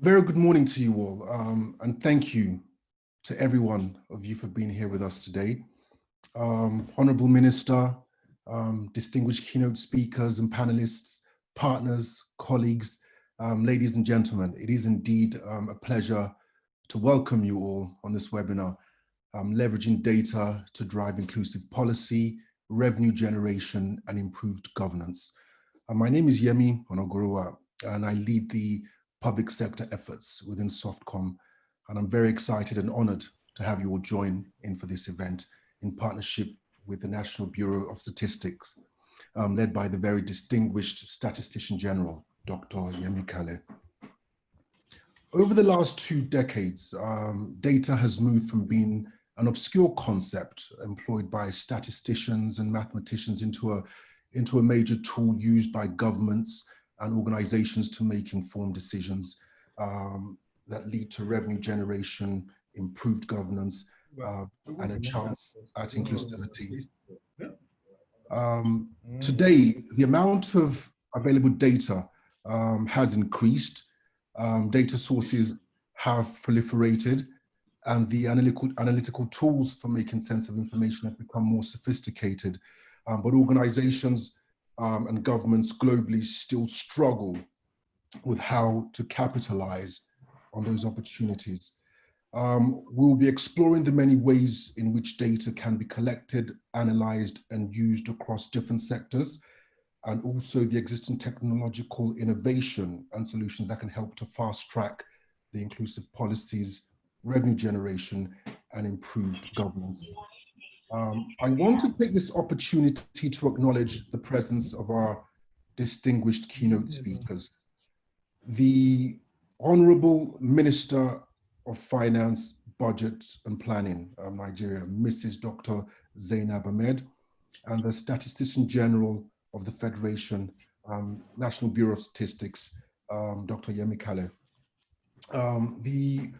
Very good morning to you all, and thank you to every one of you for being here with us today. Honourable Minister, distinguished keynote speakers and panelists, partners, colleagues, ladies and gentlemen, it is indeed a pleasure to welcome you all on this webinar, leveraging data to drive inclusive policy, revenue generation, and improved governance. My name is Yemi Khaled, and I lead the public sector efforts within softcom, and I'm very excited and honored to have you all join in for this event in partnership with the National Bureau of Statistics, led by the very distinguished Statistician General, Dr. Yemi Khaled. Over the last 2 decades, data has moved from being an obscure concept employed by statisticians and mathematicians into a major tool used by governments and organizations to make informed decisions that lead to revenue generation, improved governance, and a chance at inclusivity. Today, the amount of available data has increased, data sources have proliferated, and the analytical tools for making sense of information have become more sophisticated. But organizations and governments globally still struggle with how to capitalize on those opportunities. We'll be exploring the many ways in which data can be collected, analyzed, and used across different sectors, and also the existing technological innovation and solutions that can help to fast track the inclusive policies, revenue generation, and improved governance. I want to take this opportunity to acknowledge the presence of our distinguished keynote speakers. The Honourable Minister of Finance, Budget and Planning of Nigeria, Mrs. Dr. Zainab Ahmed, and the Statistician General of the Federation, National Bureau of Statistics, Dr. Yemi Khaled. The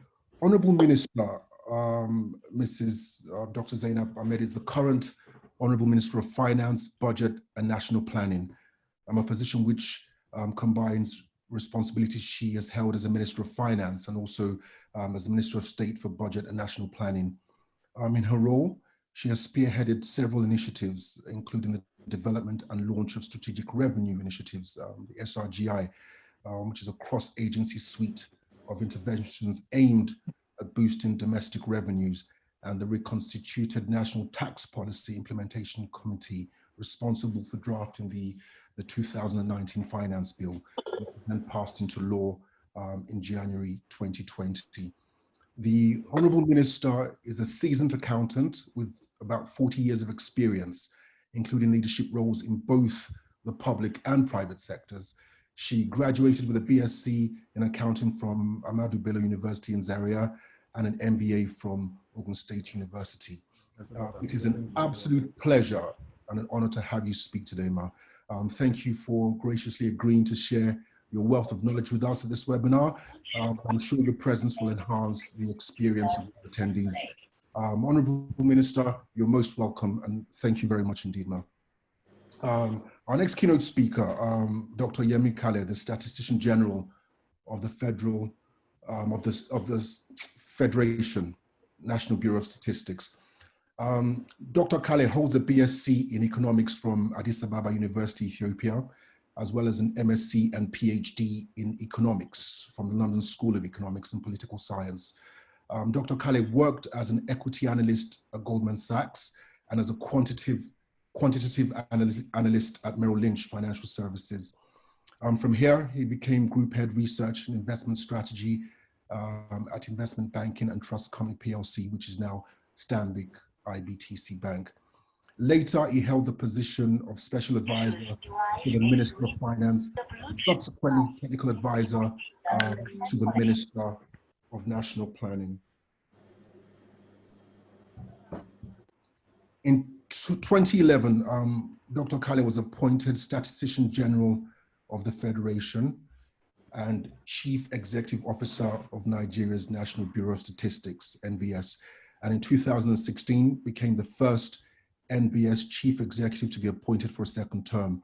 Honourable Minister, Mrs. Dr. Zainab Ahmed, is the current Honourable Minister of Finance, Budget and National Planning, a position which combines responsibilities she has held as a Minister of Finance and also as a Minister of State for Budget and National Planning. In her role, she has spearheaded several initiatives, including the development and launch of strategic revenue initiatives, the SRGI, which is a cross-agency suite of interventions aimed at boosting domestic revenues, and the reconstituted National Tax Policy Implementation Committee responsible for drafting the 2019 Finance Bill, which then passed into law in January 2020. The Honourable Minister is a seasoned accountant with about 40 years of experience, including leadership roles in both the public and private sectors. She graduated with a BSc in accounting from Ahmadu Bello University in Zaria and an MBA from Ogun State University. It is an absolute pleasure and an honor to have you speak today, Ma. Thank you for graciously agreeing to share your wealth of knowledge with us at this webinar. I'm sure your presence will enhance the experience of the attendees. Honourable Minister, you're most welcome, and thank you very much indeed, Ma. Our next keynote speaker, Dr. Yemi Khaled, the Statistician General of the Federation, National Bureau of Statistics. Dr. Khaled holds a BSc in economics from Addis Ababa University, Ethiopia, as well as an MSc and PhD in economics from the London School of Economics and Political Science. Dr. Khaled worked as an equity analyst at Goldman Sachs and as a quantitative analyst at Merrill Lynch Financial Services. From here, he became Group Head Research and Investment Strategy at Investment Banking and Trust Company PLC, which is now Stanbic IBTC Bank. Later, he held the position of Special Advisor to the Minister of Finance, and subsequently Technical Advisor to the Minister of National Planning. In 2011, Dr. Khaled was appointed Statistician General of the Federation and Chief Executive Officer of Nigeria's National Bureau of Statistics, NBS, and in 2016 became the first NBS Chief Executive to be appointed for a second term.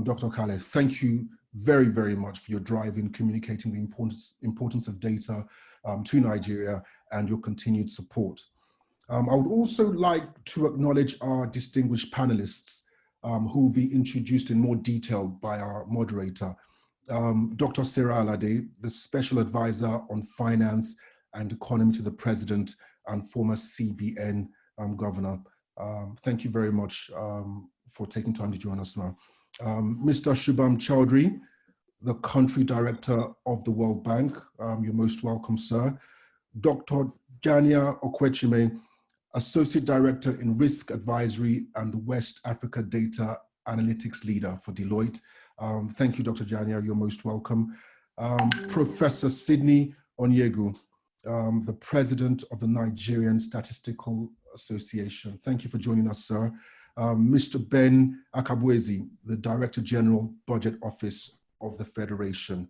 Dr. Khaled, thank you very, very much for your drive in communicating the importance of data to Nigeria and your continued support. I would also like to acknowledge our distinguished panelists who will be introduced in more detail by our moderator. Dr. Sarah Alade, the Special Advisor on Finance and Economy to the President and former CBN Governor. Thank you very much for taking time to join us now. Mr. Shubham Chowdhury, the Country Director of the World Bank. You're most welcome, sir. Dr. Jania Okwechime, Associate Director in Risk Advisory and the West Africa Data Analytics Leader for Deloitte. Thank you, Dr. Jania, you're most welcome. Professor Sydney Onyegu, the President of the Nigerian Statistical Association. Thank you for joining us, sir. Mr. Ben Akabwezi, the Director General Budget Office of the Federation.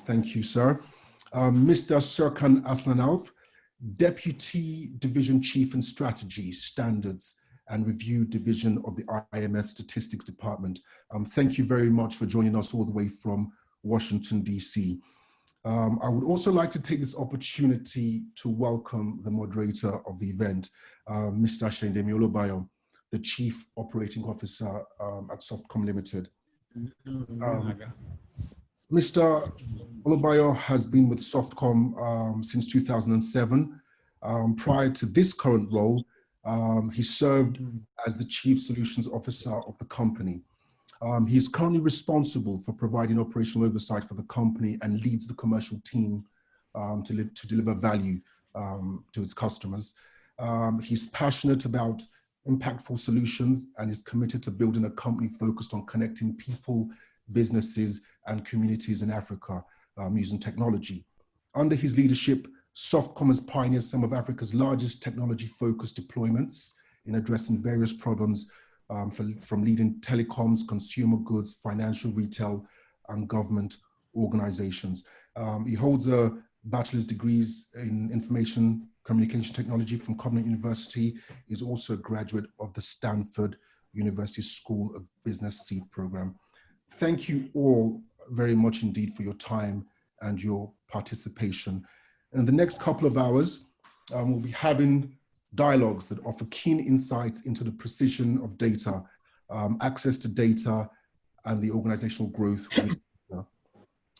Thank you, sir. Mr. Serkan Aslanalp, Deputy Division Chief in Strategy, Standards and Review Division of the IMF Statistics Department. Thank you very much for joining us all the way from Washington, DC. I would also like to take this opportunity to welcome the moderator of the event, Mr. Shendemi Olobayo, the Chief Operating Officer at Softcom Limited. Mr. Olobayo has been with Softcom since 2007. Prior to this current role, he served as the Chief Solutions Officer of the company. He is currently responsible for providing operational oversight for the company and leads the commercial team to deliver value to its customers. He's passionate about impactful solutions and is committed to building a company focused on connecting people, businesses, and communities in Africa using technology. Under his leadership, Softcom has pioneered some of Africa's largest technology-focused deployments in addressing various problems from leading telecoms, consumer goods, financial, retail, and government organizations. He holds a bachelor's degrees in information communication technology from Covenant University. He's also a graduate of the Stanford University School of Business Seed Program. Thank you all very much indeed for your time and your participation. In the next couple of hours, we'll be having dialogues that offer keen insights into the precision of data, access to data, and the organizational growth with data.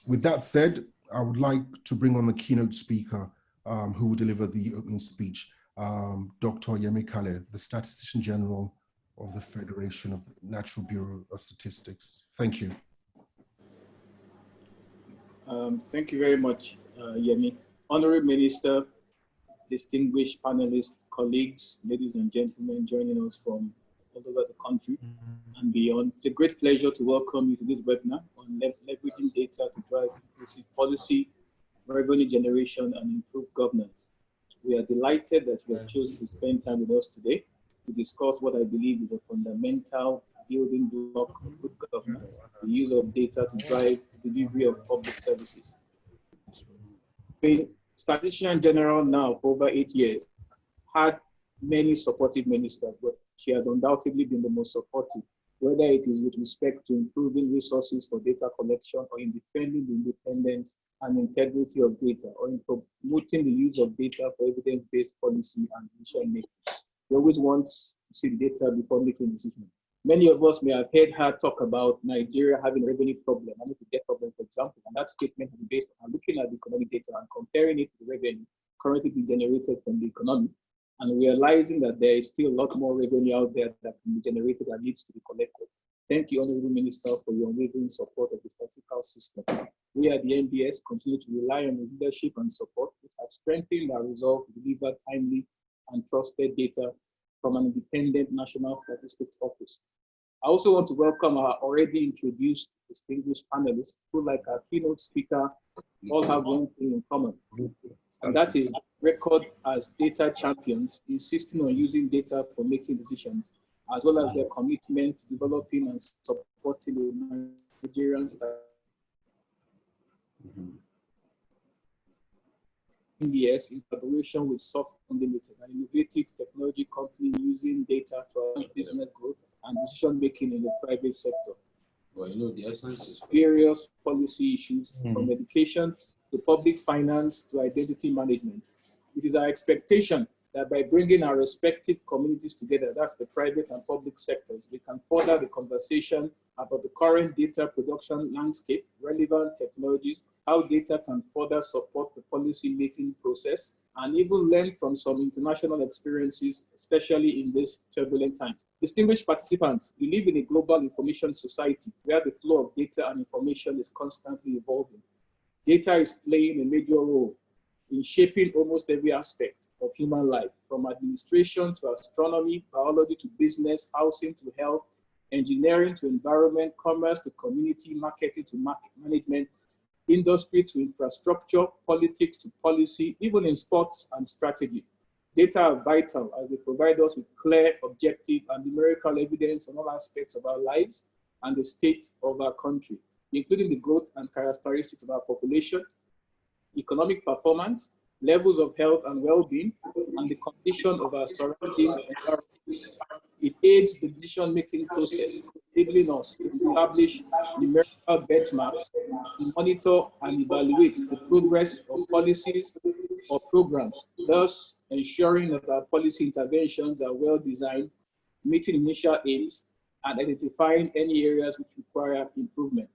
With that said, I would like to bring on the keynote speaker who will deliver the opening speech, Dr. Yemi Khaled, the Statistician General of the Federation of National Bureau of Statistics. Thank you. Thank you very much, Yemi. Honourable Minister, distinguished panelists, colleagues, ladies and gentlemen joining us from all over the country and beyond. It's a great pleasure to welcome you to this webinar on leveraging data to drive inclusive policy, revenue generation, and improved governance. We are delighted that you have chosen to spend time with us today to discuss what I believe is a fundamental building block of good governance, the use of data to drive the delivery of public services. The Statistician General now for over 8 years had many supportive ministers, but she has undoubtedly been the most supportive, whether it is with respect to improving resources for data collection or in defending the independence and integrity of data, or in promoting the use of data for evidence-based policy and decision making. We always want to see the data before making decisions. Many of us may have heard her talk about Nigeria having a revenue problem, and a debt problem, for example, and that statement is based on looking at the economic data and comparing it to the revenue currently being generated from the economy, and realizing that there is still a lot more revenue out there that can be generated and needs to be collected. Thank you, Honourable Minister, for your unwavering support of the statistical system. We at the NBS continue to rely on your leadership and support, which has strengthened our resolve to deliver timely and trusted data from an independent National Statistics Office. I also want to welcome our already introduced distinguished panelists who, like our keynote speaker, all have one thing in common, and that is record as data champions, insisting on using data for making decisions, as well as their commitment to developing and supporting the Nigerian NBS in collaboration with Softcom Limited, an innovative technology company using data to advance business growth and decision making in the private sector. Well, you know, the essence is various policy issues from education to public finance to identity management. It is our expectation that by bringing our respective communities together, that's the private and public sectors, we can further the conversation about the current data production landscape, relevant technologies, how data can further support the policy-making process, and even learn from some international experiences, especially in these turbulent times. Distinguished participants, we live in a global information society where the flow of data and information is constantly evolving. Data is playing a major role in shaping almost every aspect of human life, from administration to astronomy, biology to business, housing to health, engineering to environment, commerce to community, marketing to market management, industry to infrastructure, politics to policy, even in sports and strategy. Data are vital as they provide us with clear, objective, and numerical evidence on all aspects of our lives and the state of our country, including the growth and characteristics of our population, economic performance, levels of health and well-being, and the condition of our surrounding environment. It aids the decision-making process, enabling us to establish numerical benchmarks, to monitor and evaluate the progress of policies or programs, thus ensuring that our policy interventions are well-designed, meeting initial aims, and identifying any areas which require improvement.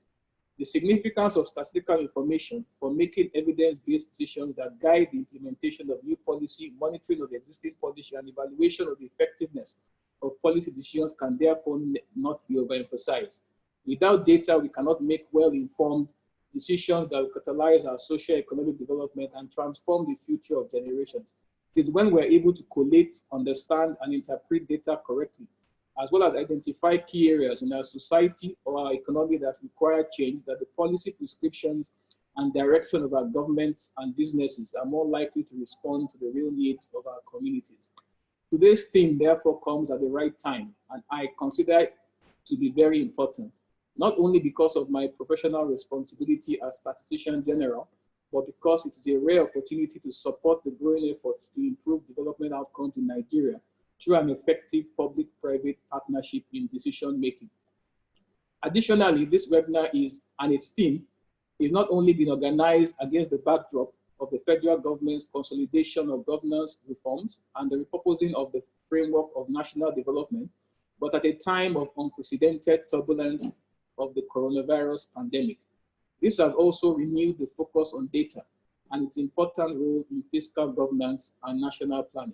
The significance of statistical information for making evidence-based decisions that guide the implementation of new policy, monitoring of the existing policy, and evaluation of the effectiveness of policy decisions can therefore not be overemphasized. Without data, we cannot make well-informed decisions that will catalyze our socio-economic development and transform the future of generations. It is when we're able to collate, understand, and interpret data correctly, as well as identify key areas in our society or our economy that require change, that the policy prescriptions and direction of our governments and businesses are more likely to respond to the real needs of our communities. Today's theme therefore comes at the right time, and I consider it to be very important, not only because of my professional responsibility as Statistician General, but because it is a rare opportunity to support the growing efforts to improve development outcomes in Nigeria through an effective public-private partnership in decision-making. Additionally, this webinar and its theme is not only being organized against the backdrop of the federal government's consolidation of governance reforms and the repurposing of the framework of national development, but at a time of unprecedented turbulence of the coronavirus pandemic. This has also renewed the focus on data and its important role in fiscal governance and national planning.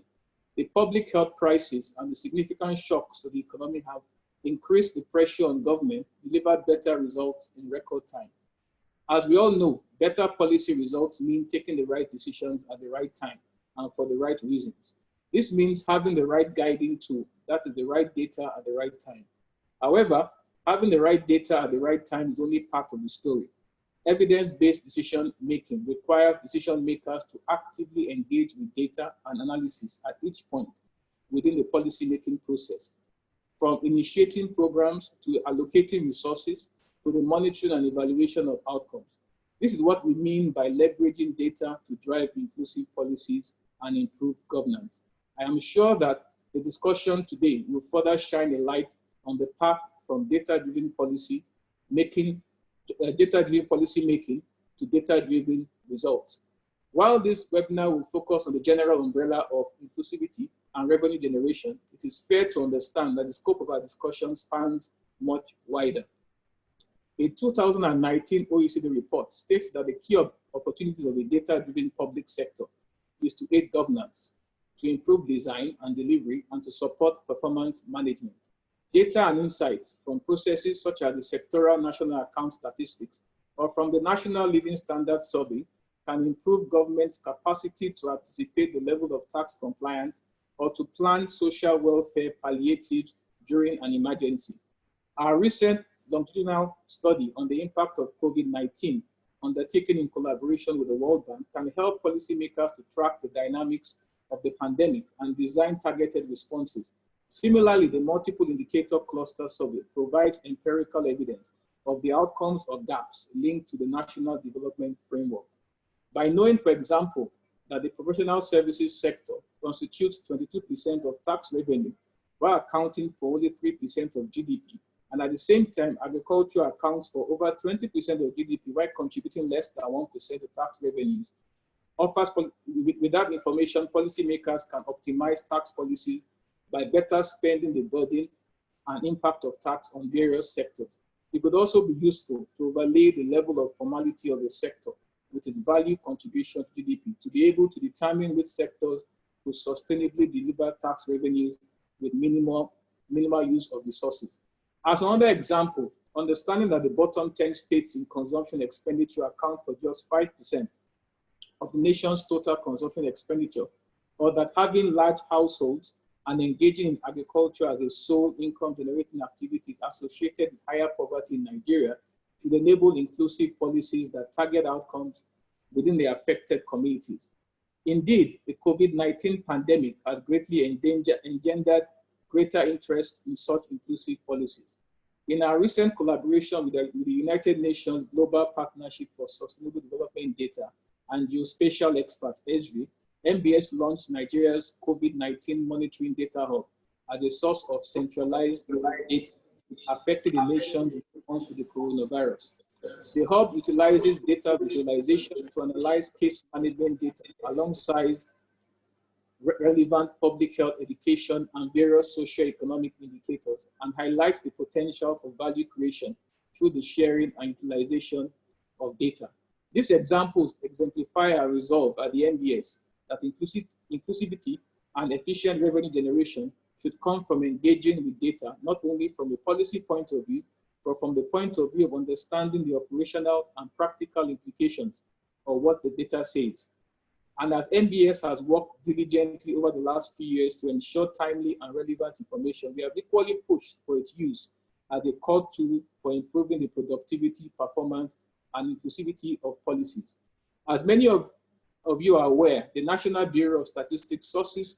The public health crisis and the significant shocks to the economy have increased the pressure on government to deliver better results in record time. As we all know, better policy results mean taking the right decisions at the right time and for the right reasons. This means having the right guiding tool, that is the right data at the right time. However, having the right data at the right time is only part of the story. Evidence-based decision-making requires decision makers to actively engage with data and analysis at each point within the policy-making process, from initiating programs to allocating resources to the monitoring and evaluation of outcomes. This is what we mean by leveraging data to drive inclusive policies and improve governance. I am sure that the discussion today will further shine a light on the path from data-driven policy making to data-driven results. While this webinar will focus on the general umbrella of inclusivity and revenue generation, it is fair to understand that the scope of our discussion spans much wider. A 2019 OECD report states that the key opportunities of a data-driven public sector is to aid governance, to improve design and delivery, and to support performance management. Data and insights from processes such as the sectoral national account statistics or from the National Living Standards Survey can improve government's capacity to anticipate the level of tax compliance or to plan social welfare palliatives during an emergency. Our recent longitudinal study on the impact of COVID-19, undertaken in collaboration with the World Bank, can help policymakers to track the dynamics of the pandemic and design targeted responses. Similarly, the multiple indicator cluster survey provides empirical evidence of the outcomes or gaps linked to the national development framework. By knowing, for example, that the professional services sector constitutes 22% of tax revenue while accounting for only 3% of GDP, And at the same time, agriculture accounts for over 20% of GDP while contributing less than 1% of tax revenues. With that information, policymakers can optimize tax policies by better spending the burden and impact of tax on various sectors. It could also be useful to overlay the level of formality of the sector with its value contribution to GDP to be able to determine which sectors will sustainably deliver tax revenues with minimal use of resources. As another example, understanding that the bottom 10 states in consumption expenditure account for just 5% of the nation's total consumption expenditure, or that having large households and engaging in agriculture as a sole income generating activity is associated with higher poverty in Nigeria, should enable inclusive policies that target outcomes within the affected communities. Indeed, the COVID-19 pandemic has greatly engendered greater interest in such inclusive policies. In our recent collaboration with the United Nations Global Partnership for Sustainable Development Data and Geospatial Experts, ESRI, MBS launched Nigeria's COVID-19 Monitoring Data Hub as a source of centralized data affecting the nation's response to the coronavirus. The hub utilizes data visualization to analyze case management data alongside relevant public health education and various socioeconomic indicators, and highlights the potential for value creation through the sharing and utilization of data. These examples exemplify our resolve at the MBS that inclusivity and efficient revenue generation should come from engaging with data, not only from a policy point of view, but from the point of view of understanding the operational and practical implications of what the data says. And as MBS has worked diligently over the last few years to ensure timely and relevant information, we have equally pushed for its use as a core tool for improving the productivity, performance, and inclusivity of policies. As many of you are aware, the National Bureau of Statistics sources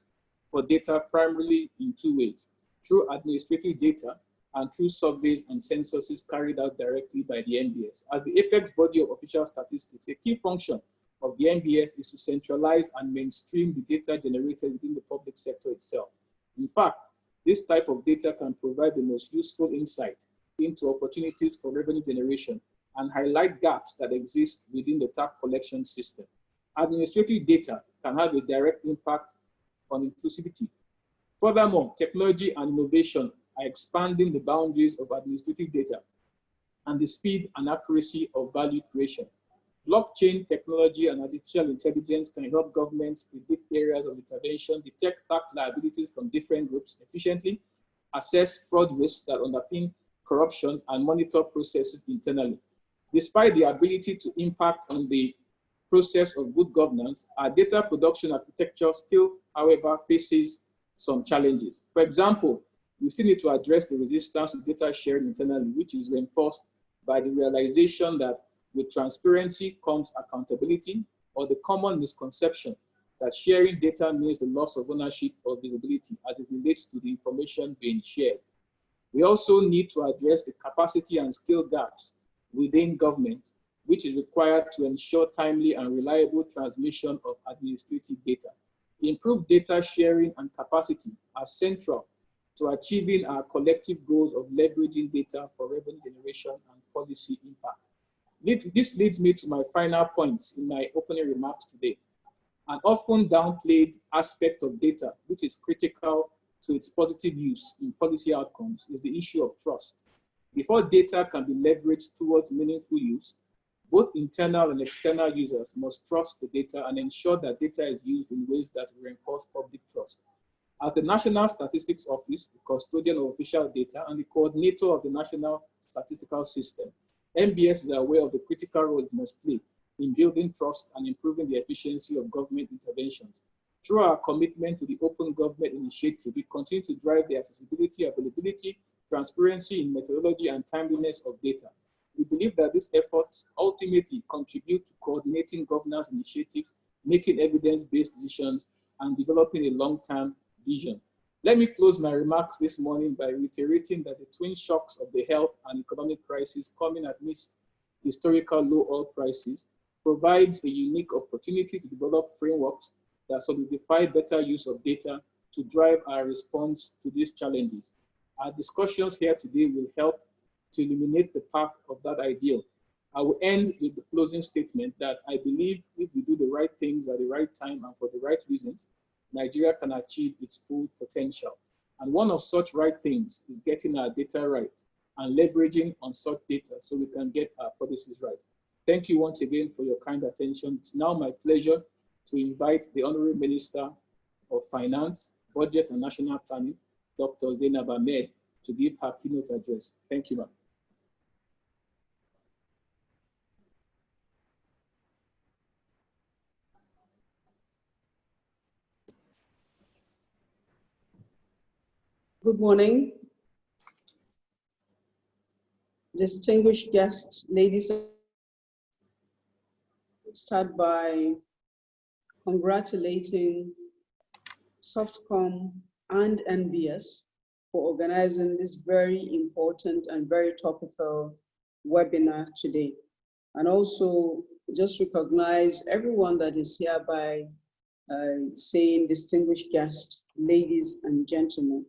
for data primarily in two ways: through administrative data and through surveys and censuses carried out directly by the MBS. As the apex body of official statistics, a key function of the MBS is to centralize and mainstream the data generated within the public sector itself. In fact, this type of data can provide the most useful insight into opportunities for revenue generation and highlight gaps that exist within the tax collection system. Administrative data can have a direct impact on inclusivity. Furthermore, technology and innovation are expanding the boundaries of administrative data and the speed and accuracy of value creation. Blockchain technology and artificial intelligence can help governments predict areas of intervention, detect tax liabilities from different groups efficiently, assess fraud risks that underpin corruption, and monitor processes internally. Despite the ability to impact on the process of good governance, our data production architecture still, however, faces some challenges. For example, we still need to address the resistance to data sharing internally, which is reinforced by the realization that with transparency comes accountability, or the common misconception that sharing data means the loss of ownership or visibility as it relates to the information being shared. We also need to address the capacity and skill gaps within government, which is required to ensure timely and reliable transmission of administrative data. Improved data sharing and capacity are central to achieving our collective goals of leveraging data for revenue generation and policy impact. This leads me to my final points in my opening remarks today. An often downplayed aspect of data, which is critical to its positive use in policy outcomes, is the issue of trust. Before data can be leveraged towards meaningful use, both internal and external users must trust the data and ensure that data is used in ways that reinforce public trust. As the National Statistics Office, the custodian of official data, and the coordinator of the National Statistical System, MBS is aware of the critical role it must play in building trust and improving the efficiency of government interventions. Through our commitment to the Open Government Initiative, we continue to drive the accessibility, availability, transparency in methodology, and timeliness of data. We believe that these efforts ultimately contribute to coordinating governance initiatives, making evidence-based decisions, and developing a long-term vision. Let me close my remarks this morning by reiterating that the twin shocks of the health and economic crisis coming amidst historical low oil prices provides a unique opportunity to develop frameworks that solidify better use of data to drive our response to these challenges. Our discussions here today will help to illuminate the path of that ideal. I will end with the closing statement that I believe if we do the right things at the right time and for the right reasons, Nigeria can achieve its full potential. And one of such right things is getting our data right and leveraging on such data so we can get our policies right. Thank you once again for your kind attention. It's now my pleasure to invite the Honourable Minister of Finance, Budget and National Planning, Dr. Zainab Ahmed, to give her keynote address. Thank you, ma'am. Good morning, distinguished guests, ladies. Start by congratulating softcom and NBS for organizing this very important and very topical webinar today. And also just recognize everyone that is here by saying distinguished guests, ladies and gentlemen.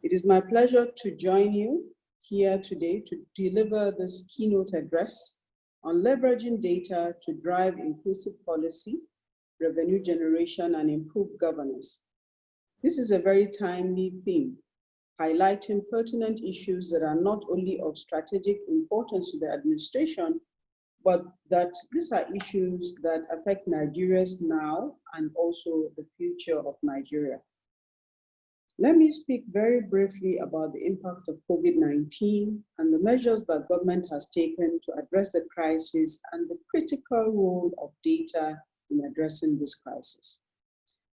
It is my pleasure to join you here today to deliver this keynote address on leveraging data to drive inclusive policy, revenue generation, and improve governance. This is a very timely theme, highlighting pertinent issues that are not only of strategic importance to the administration, but that these are issues that affect Nigerians now and also the future of Nigeria. Let me speak very briefly about the impact of COVID-19 and the measures that government has taken to address the crisis and the critical role of data in addressing this crisis.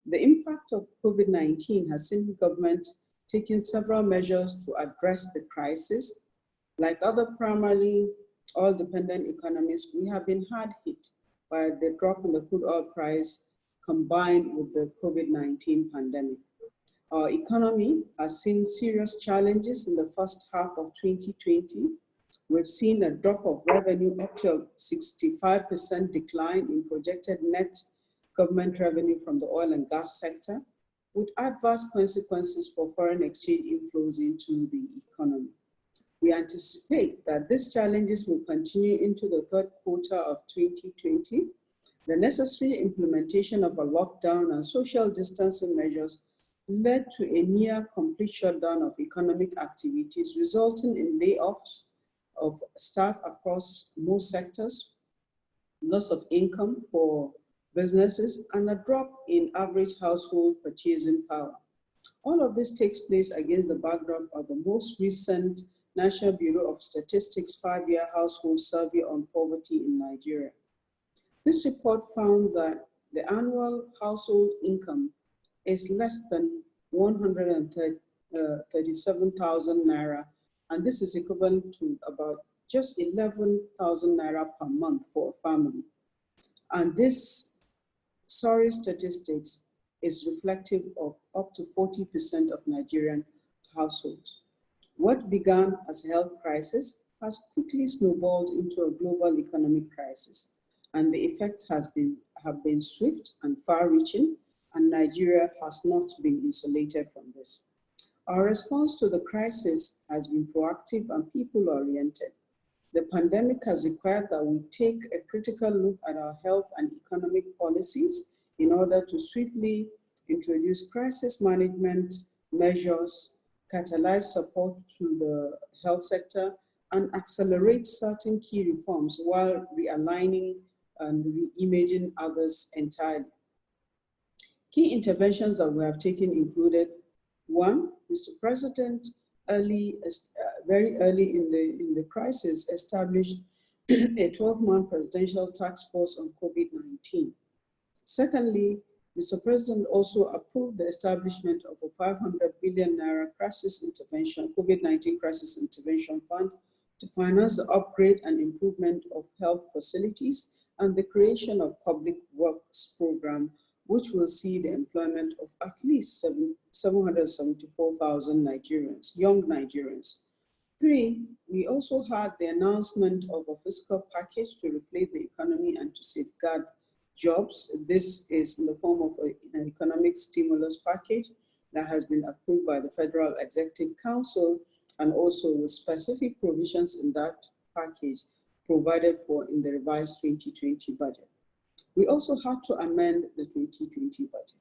The impact of COVID-19 has seen government taking several measures to address the crisis. Like other primarily oil-dependent economies, we have been hard hit by the drop in the crude oil price combined with the COVID-19 pandemic. Our economy has seen serious challenges in the first half of 2020. We've seen a drop of revenue up to a 65% decline in projected net government revenue from the oil and gas sector, with adverse consequences for foreign exchange inflows into the economy. We anticipate that these challenges will continue into the third quarter of 2020. The necessary implementation of a lockdown and social distancing measures led to a near complete shutdown of economic activities, resulting in layoffs of staff across most sectors, loss of income for businesses, and a drop in average household purchasing power. All of this takes place against the backdrop of the most recent National Bureau of Statistics 5-year household survey on poverty in Nigeria. This report found that the annual household income is less than 137,000 naira, and this is equivalent to about just 11,000 naira per month for a family. And this sorry statistics is reflective of up to 40% of Nigerian households. What began as a health crisis has quickly snowballed into a global economic crisis, and the effects have been swift and far-reaching, and Nigeria has not been insulated from this. Our response to the crisis has been proactive and people-oriented. The pandemic has required that we take a critical look at our health and economic policies in order to swiftly introduce crisis management measures, catalyze support to the health sector, and accelerate certain key reforms while realigning and reimaging others entirely. Key interventions that we have taken included: one, Mr. President very early in the crisis established a 12-man presidential task force on COVID-19. Secondly, Mr. President also approved the establishment of a 500 billion naira crisis intervention, COVID-19 crisis intervention fund to finance the upgrade and improvement of health facilities and the creation of public works program, which will see the employment of at least 774,000 Nigerians, young Nigerians. Three, we also had the announcement of a fiscal package to replace the economy and to safeguard jobs. This is in the form of an economic stimulus package that has been approved by the Federal Executive Council, and also with specific provisions in that package provided for in the revised 2020 budget. We also had to amend the 2020 budget,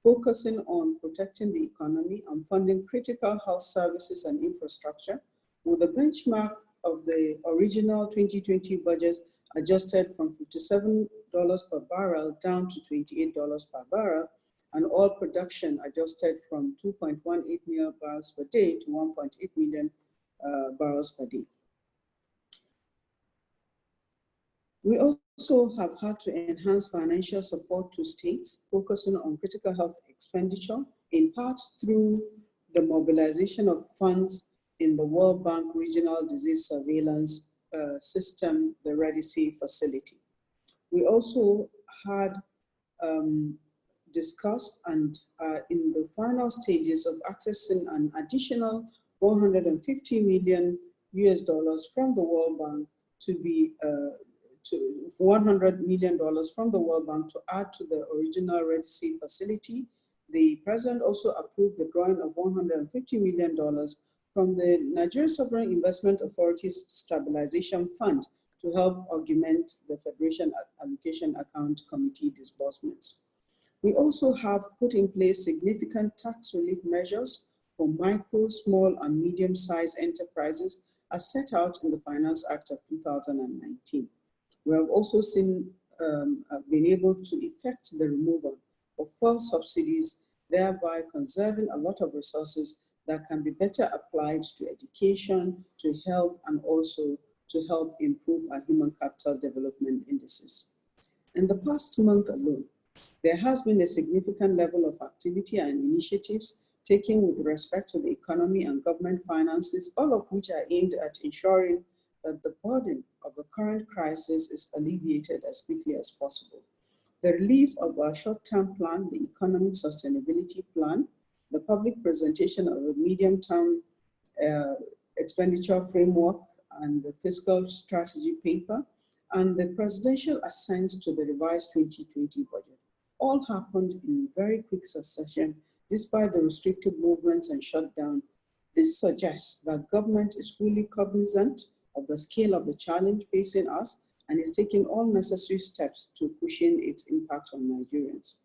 focusing on protecting the economy and funding critical health services and infrastructure, with the benchmark of the original 2020 budget adjusted from $57 per barrel down to $28 per barrel, and oil production adjusted from 2.18 million barrels per day to 1.8 million barrels per day. We also have had to enhance financial support to states, focusing on critical health expenditure, in part through the mobilization of funds in the World Bank Regional Disease Surveillance System, the REDIC facility. We also had discussed and in the final stages of accessing an additional $150 million from the World Bank to be to $100 million from the World Bank to add to the original REDIC facility. The President also approved the drawing of $150 million from the Nigeria Sovereign Investment Authority's Stabilization Fund to help augment the Federation Allocation Account Committee disbursements. We also have put in place significant tax relief measures for micro, small, and medium-sized enterprises as set out in the Finance Act of 2019. We have also been able to effect the removal of fuel subsidies, thereby conserving a lot of resources that can be better applied to education, to health, and also to help improve our human capital development indices. In the past month alone, there has been a significant level of activity and initiatives taken with respect to the economy and government finances, all of which are aimed at ensuring that the burden of the current crisis is alleviated as quickly as possible. The release of our short-term plan, the Economic Sustainability Plan, the public presentation of a medium-term expenditure framework and the fiscal strategy paper, and the presidential assent to the revised 2020 budget all happened in very quick succession despite the restrictive movements and shutdown. This suggests that government is fully cognizant of the scale of the challenge facing us and is taking all necessary steps to cushion its impact on Nigerians.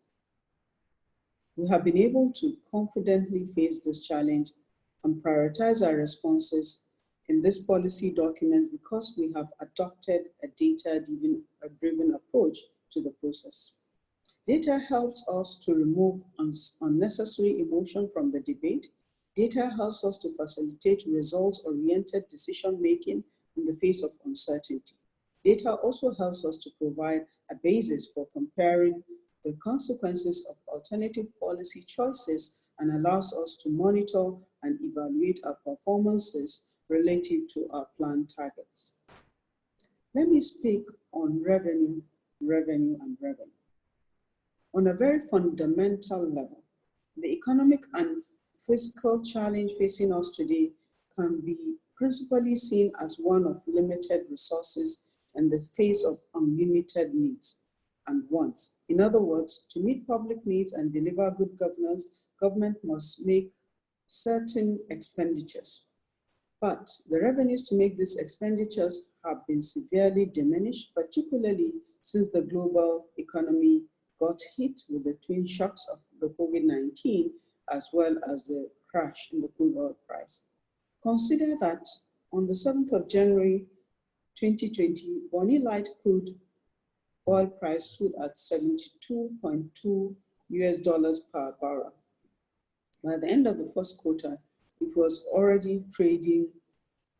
We have been able to confidently face this challenge and prioritize our responses in this policy document because we have adopted a data-driven approach to the process. Data helps us to remove unnecessary emotion from the debate. Data helps us to facilitate results-oriented decision-making in the face of uncertainty. Data also helps us to provide a basis for comparing the consequences of alternative policy choices and allows us to monitor and evaluate our performances relative to our planned targets. Let me speak on revenue. On a very fundamental level, the economic and fiscal challenge facing us today can be principally seen as one of limited resources in the face of unlimited needs and wants. In other words, to meet public needs and deliver good governance, government must make certain expenditures. But the revenues to make these expenditures have been severely diminished, particularly since the global economy got hit with the twin shocks of the COVID-19 as well as the crash in the crude oil price. Consider that on the 7th of January 2020, Bonny Light crude oil price stood at $72.2 per barrel. By the end of the first quarter, it was already trading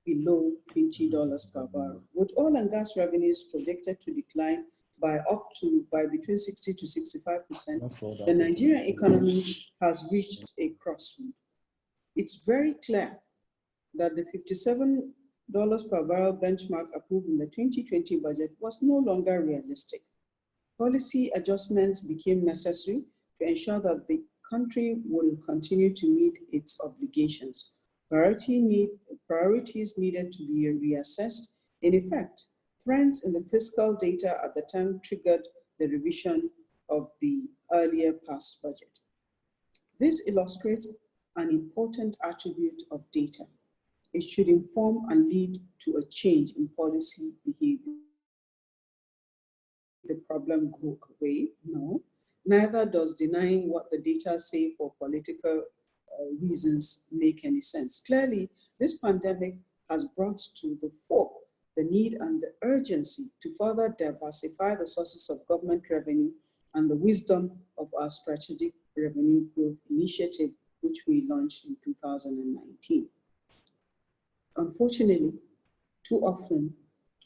below $20 per barrel. With oil and gas revenues projected to decline by between 60 to 65%, the Nigerian economy has reached a crossroad. It's very clear that the $57 per barrel benchmark approved in the 2020 budget was no longer realistic. Policy adjustments became necessary to ensure that the country will continue to meet its obligations. Priorities needed to be reassessed. In effect, trends in the fiscal data at the time triggered the revision of the earlier past budget. This illustrates an important attribute of data. It should inform and lead to a change in policy behavior. The problem go away? No. Neither does denying what the data say for political reasons make any sense. Clearly, this pandemic has brought to the fore the need and the urgency to further diversify the sources of government revenue and the wisdom of our strategic revenue growth initiative, which we launched in 2019. Unfortunately, too often,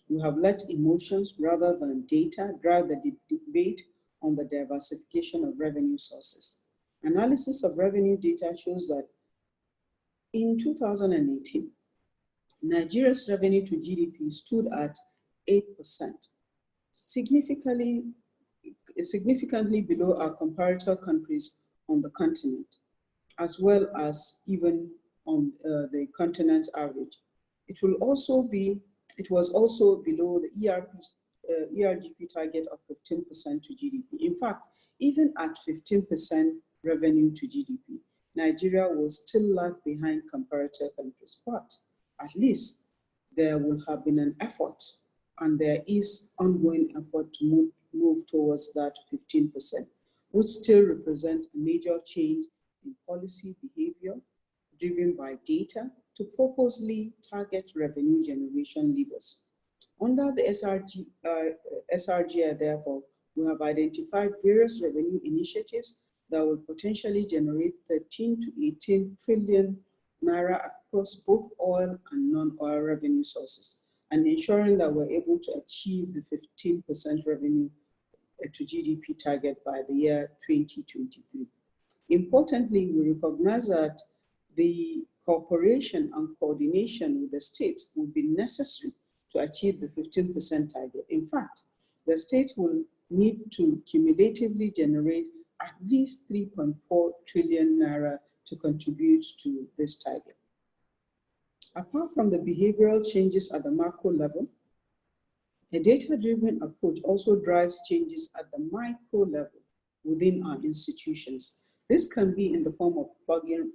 we have let emotions rather than data drive the debate on the diversification of revenue sources. Analysis of revenue data shows that in 2018, Nigeria's revenue to GDP stood at 8%, significantly below our comparator countries on the continent, as well as even on the continent's average. It was also below the ERGP target of 15% to GDP. In fact, even at 15% revenue to GDP, Nigeria will still lag behind comparator countries, but at least there will have been an effort, and there is ongoing effort to move towards that 15%, which still represents a major change in policy behavior driven by data to purposely target revenue generation levers. Under the SRGI, therefore, we have identified various revenue initiatives that will potentially generate 13 to 18 trillion naira across both oil and non-oil revenue sources, and ensuring that we're able to achieve the 15% revenue to GDP target by the year 2023. Importantly, we recognize that the cooperation and coordination with the states will be necessary to achieve the 15% target. In fact, the states will need to cumulatively generate at least 3.4 trillion naira to contribute to this target. Apart from the behavioral changes at the macro level, a data-driven approach also drives changes at the micro level within our institutions. This can be in the form of plugging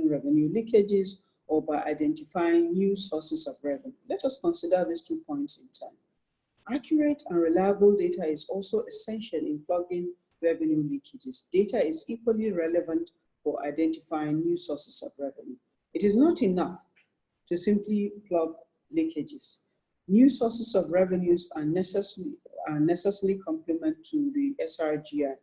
revenue leakages or by identifying new sources of revenue. Let us consider these 2 points in turn. Accurate and reliable data is also essential in plugging revenue leakages. Data is equally relevant for identifying new sources of revenue. It is not enough to simply plug leakages. New sources of revenues are necessarily complement to the SRGI.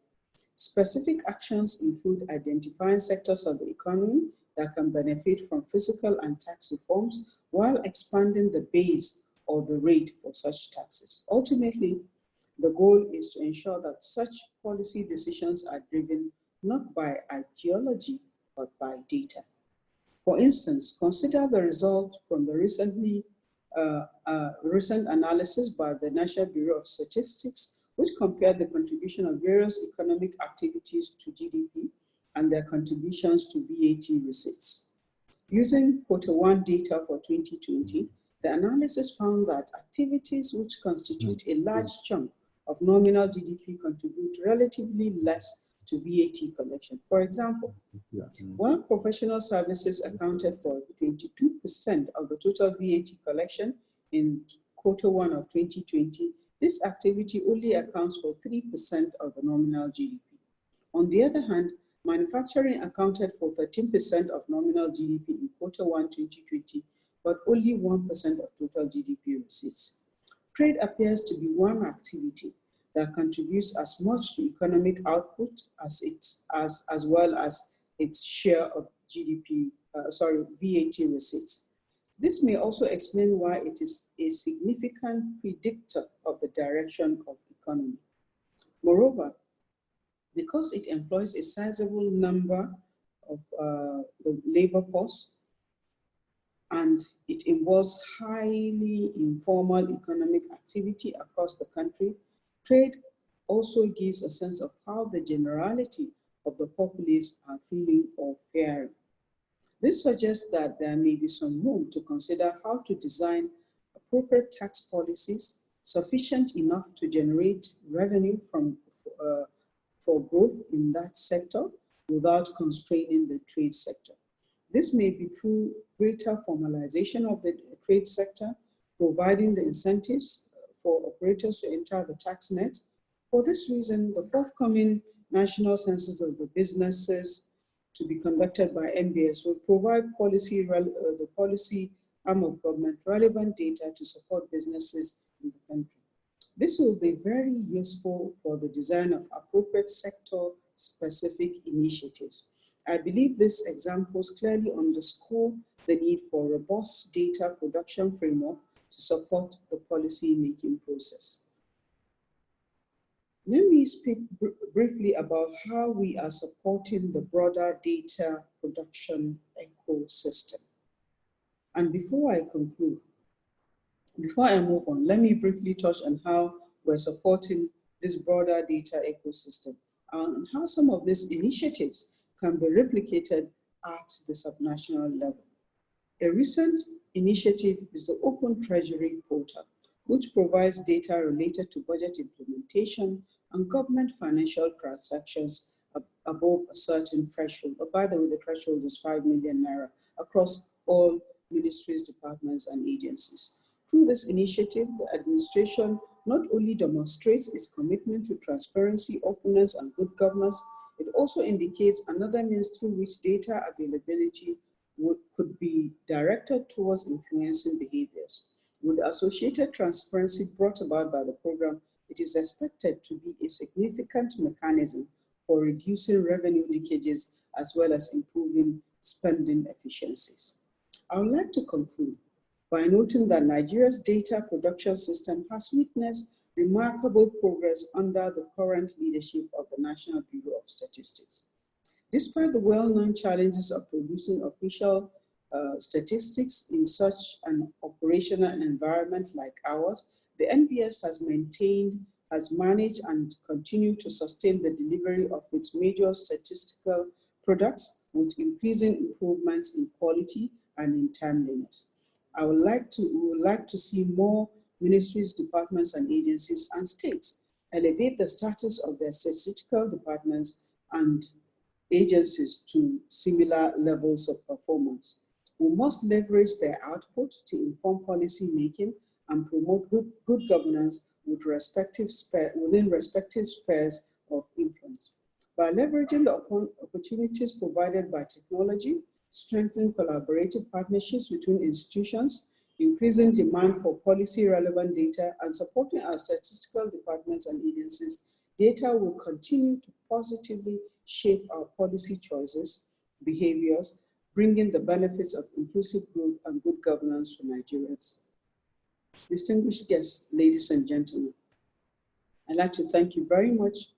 Specific actions include identifying sectors of the economy that can benefit from fiscal and tax reforms while expanding the base or the rate for such taxes. Ultimately, the goal is to ensure that such policy decisions are driven not by ideology, but by data. For instance, consider the result from the recent analysis by the National Bureau of Statistics, which compared the contribution of various economic activities to GDP and their contributions to VAT receipts. Using Quota 1 data for 2020, the analysis found that activities which constitute a large chunk of nominal GDP contribute relatively less to VAT collection. For example, while professional services accounted for 22% of the total VAT collection in Quota 1 of 2020, this activity only accounts for 3% of the nominal GDP. On the other hand, manufacturing accounted for 13% of nominal GDP in Quota 1 2020, but only 1% of total GDP receipts. Trade appears to be one activity that contributes as much to economic output as well as its share of VAT receipts. This may also explain why it is a significant predictor of the direction of economy. Moreover, because it employs a sizable number of the labor force and it involves highly informal economic activity across the country, trade also gives a sense of how the generality of the populace are feeling or faring. This suggests that there may be some room to consider how to design appropriate tax policies sufficient enough to generate revenue for growth in that sector without constraining the trade sector. This may be through greater formalization of the trade sector, providing the incentives for operators to enter the tax net. For this reason, the forthcoming national census of the businesses to be conducted by NBS will provide the policy arm of government relevant data to support businesses in the country. This will be very useful for the design of appropriate sector-specific initiatives. I believe these examples clearly underscore the need for robust data production framework to support the policy-making process. Let me speak briefly about how we are supporting the broader data production ecosystem. And before I conclude, before I move on, let me briefly touch on how we're supporting this broader data ecosystem and how some of these initiatives can be replicated at the subnational level. A recent initiative is the Open Treasury Quota, which provides data related to budget implementation and government financial transactions above a certain threshold. But by the way, the threshold is 5 million naira across all ministries, departments, and agencies. Through this initiative, the administration not only demonstrates its commitment to transparency, openness, and good governance, it also indicates another means through which data availability could be directed towards influencing behaviors. With the associated transparency brought about by the program, it is expected to be a significant mechanism for reducing revenue leakages as well as improving spending efficiencies. I would like to conclude by noting that Nigeria's data production system has witnessed remarkable progress under the current leadership of the National Bureau of Statistics. Despite the well-known challenges of producing official statistics in such an operational environment like ours, the NBS has managed and continued to sustain the delivery of its major statistical products with increasing improvements in quality and in timeliness. We would like to see more ministries, departments, and agencies and states elevate the status of their statistical departments and agencies to similar levels of performance. We must leverage their output to inform policy making and promote good governance within respective spheres of influence. By leveraging the opportunities provided by technology, strengthening collaborative partnerships between institutions, increasing demand for policy-relevant data, and supporting our statistical departments and agencies, data will continue to positively shape our policy choices, behaviors, bringing the benefits of inclusive growth and good governance to Nigerians. Distinguished guests, ladies and gentlemen, I'd like to thank you very much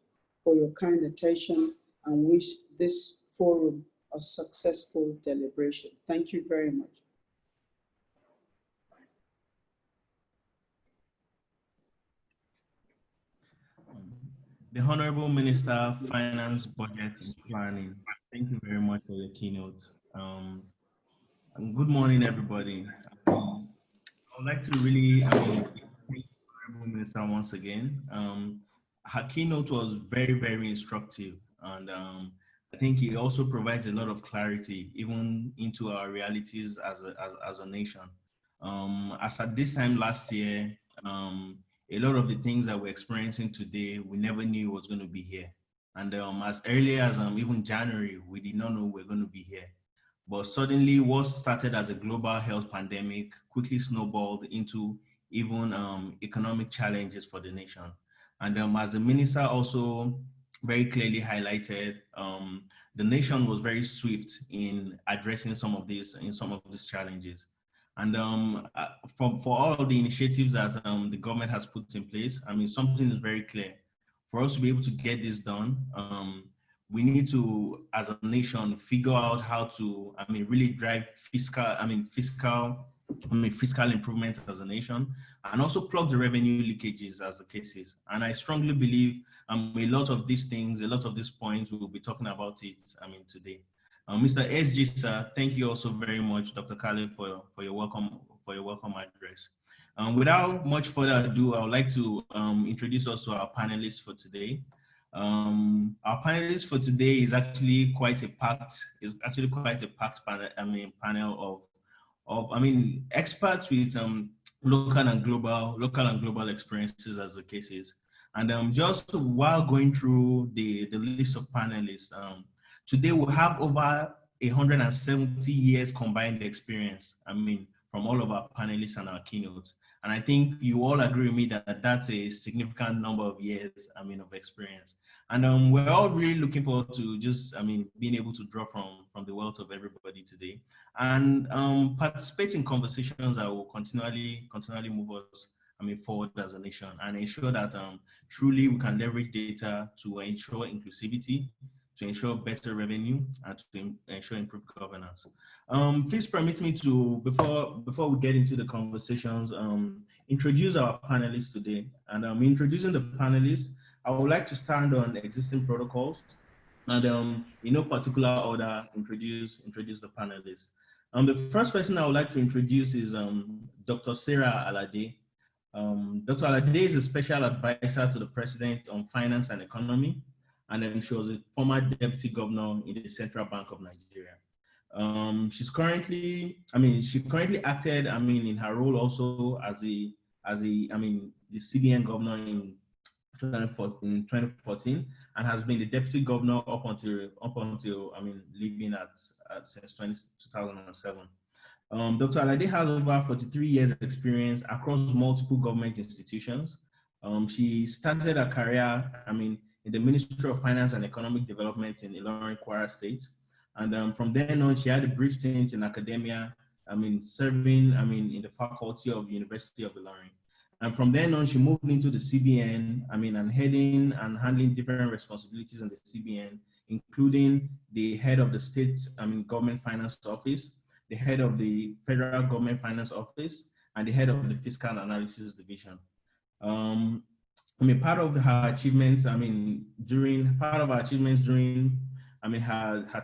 for your kind attention and wish this forum a successful deliberation. Thank you very much. The Honourable Minister of Finance, Budget and Planning, thank you very much for your keynote. And good morning, everybody. I would like to really thank the Honourable Minister once again. Her keynote was very, very instructive, and I think it also provides a lot of clarity even into our realities as a nation. As at this time last year, a lot of the things that we're experiencing today, we never knew was going to be here. And as early as even January, we did not know we're going to be here. But suddenly what started as a global health pandemic quickly snowballed into even economic challenges for the nation. And as the minister also very clearly highlighted, the nation was very swift in addressing some of these challenges. And for all of the initiatives that the government has put in place, I mean, something is very clear. For us to be able to get this done, we need to, as a nation, figure out how to, I mean, really drive fiscal improvement as a nation, and also plug the revenue leakages as the case is. And I strongly believe a lot of these things, a lot of these points, we will be talking about it, I mean, today. Mr. SG, sir, thank you also very much, Dr. Khaled, for your welcome address. Without much further ado, I would like to introduce us to our panelists for today. Our panelists for today is actually quite a packed panel of experts with local and global experiences as the case is. And just while going through the list of panelists, today we have over 170 years combined experience, from all of our panelists and our keynotes. And I think you all agree with me that that's a significant number of years, of experience. And we're all really looking forward to just, being able to draw from the wealth of everybody today and participate in conversations that will continually move us, forward as a nation and ensure that truly we can leverage data to ensure inclusivity, to ensure better revenue, and to ensure improved governance. Please permit me to, before we get into the conversations, introduce our panelists today. And introducing the panelists, I would like to stand on existing protocols and in no particular order, introduce the panelists. The first person I would like to introduce is Dr. Sarah Alade. Dr. Alade is a special advisor to the President on Finance and Economy, and she was a former Deputy Governor in the Central Bank of Nigeria. She currently acted, in her role also as the CBN Governor in 2014, and has been the Deputy Governor up until leaving since 2007. Dr. Alade has over 43 years of experience across multiple government institutions. She started her career, in the Ministry of Finance and Economic Development in Ilorin, Kwara State. And from then on, she had a brief stint in academia, serving, in the faculty of the University of Ilorin. And from then on, she moved into the CBN, and heading and handling different responsibilities in the CBN, including the head of the state, government finance office, the head of the federal government finance office, and the head of the fiscal analysis division. Part of her achievements, during her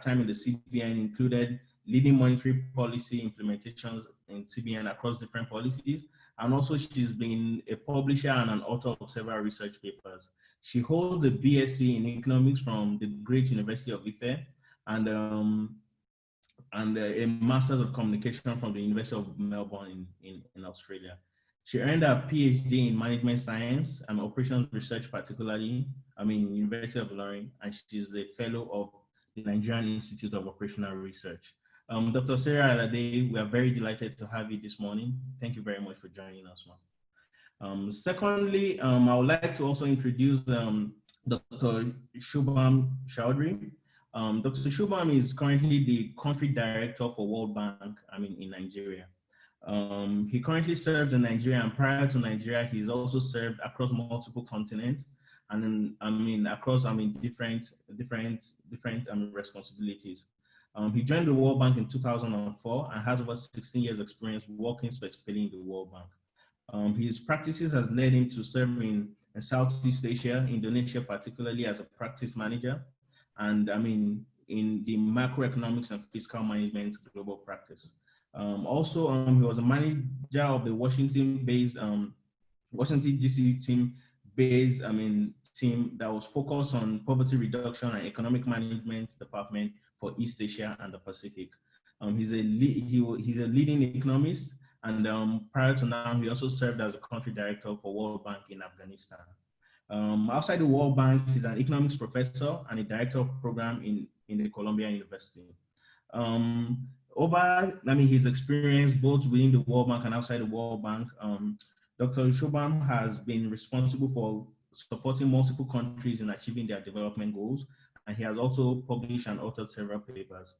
time in the CBN included leading monetary policy implementations in CBN across different policies. And also she's been a publisher and an author of several research papers. She holds a BSc in economics from the Great University of Ife and a Master's of Communication from the University of Melbourne in Australia. She earned a PhD in Management Science and Operations Research, particularly, University of Ilorin, and she's a fellow of the Nigerian Institute of Operational Research. Dr. Sarah Alade, we are very delighted to have you this morning. Thank you very much for joining us, ma'am. Secondly, I would like to also introduce Dr. Shubham Chowdhury. Dr. Shubham is currently the country director for World Bank, in Nigeria. He currently serves in Nigeria, and prior to Nigeria, he's also served across multiple continents, and across different responsibilities. He joined the World Bank in 2004 and has over 16 years experience working specifically in the World Bank. His practices has led him to serve in Southeast Asia, Indonesia, particularly as a practice manager, and in the macroeconomics and fiscal management global practice. Also, he was a manager of the Washington-based Washington DC team that was focused on poverty reduction and economic management department for East Asia and the Pacific. He's a leading economist, and prior to now, he also served as a country director for World Bank in Afghanistan. Outside the World Bank, he's an economics professor and a director of program in the Columbia University. His experience both within the World Bank and outside the World Bank, Dr. Shubham has been responsible for supporting multiple countries in achieving their development goals, and he has also published and authored several papers.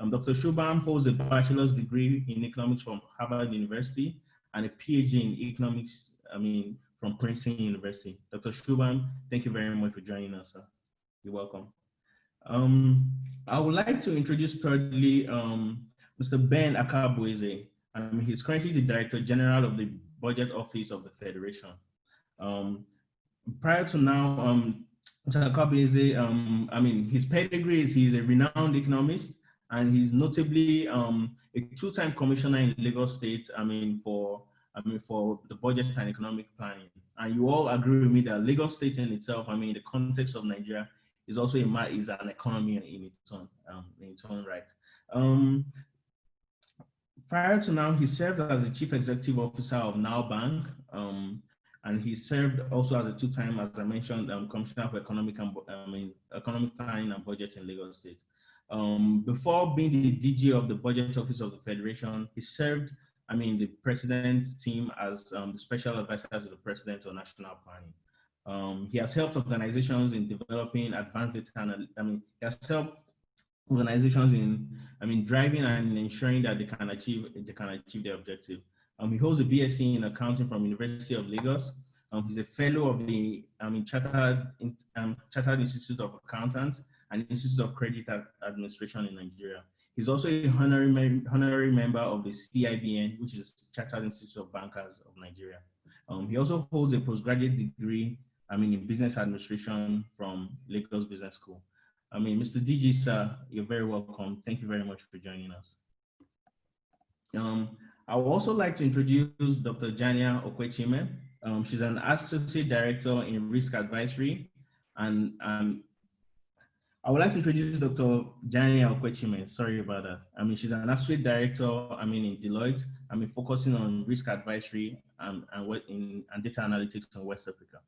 Dr. Shubham holds a bachelor's degree in economics from Harvard University and a PhD in economics, from Princeton University. Dr. Shubham, thank you very much for joining us, sir. You're welcome. I would like to introduce thirdly, Mr. Ben Akabueze. He's currently the Director General of the Budget Office of the Federation. Prior to now, Mr. Akabueze, his pedigree is he's a renowned economist, and he's notably a two-time commissioner in Lagos State, for the budget and economic planning. and you all agree with me that Lagos State in itself, I mean, the context of Nigeria is also is an economy in its own right. Prior to now, he served as the Chief Executive Officer of Now Bank, and he served also as a two-time, as I mentioned, Commissioner for Economic Planning and Budget in Lagos State. Before being the DG of the Budget Office of the Federation, he served, the President's team as the Special Advisor to the President on National Planning. He has helped organizations in developing advanced data, he has helped organizations in driving and ensuring that they can achieve their objective. He holds a BSc in accounting from University of Lagos. He's a fellow of the Chartered Institute of Accountants and Institute of Credit Administration in Nigeria. He's also a honorary member of the CIBN, which is Chartered Institute of Bankers of Nigeria. He also holds a postgraduate degree in business administration from Lagos Business School. Mr. DG, sir, you're very welcome. Thank you very much for joining us. I would also like to introduce Dr. Jania Okwechime. She's an Associate Director in Risk Advisory. And I would like to introduce Dr. Jania Okwechime. Sorry about that. She's an Associate Director, in Deloitte. Focusing on risk advisory and data analytics in West Africa.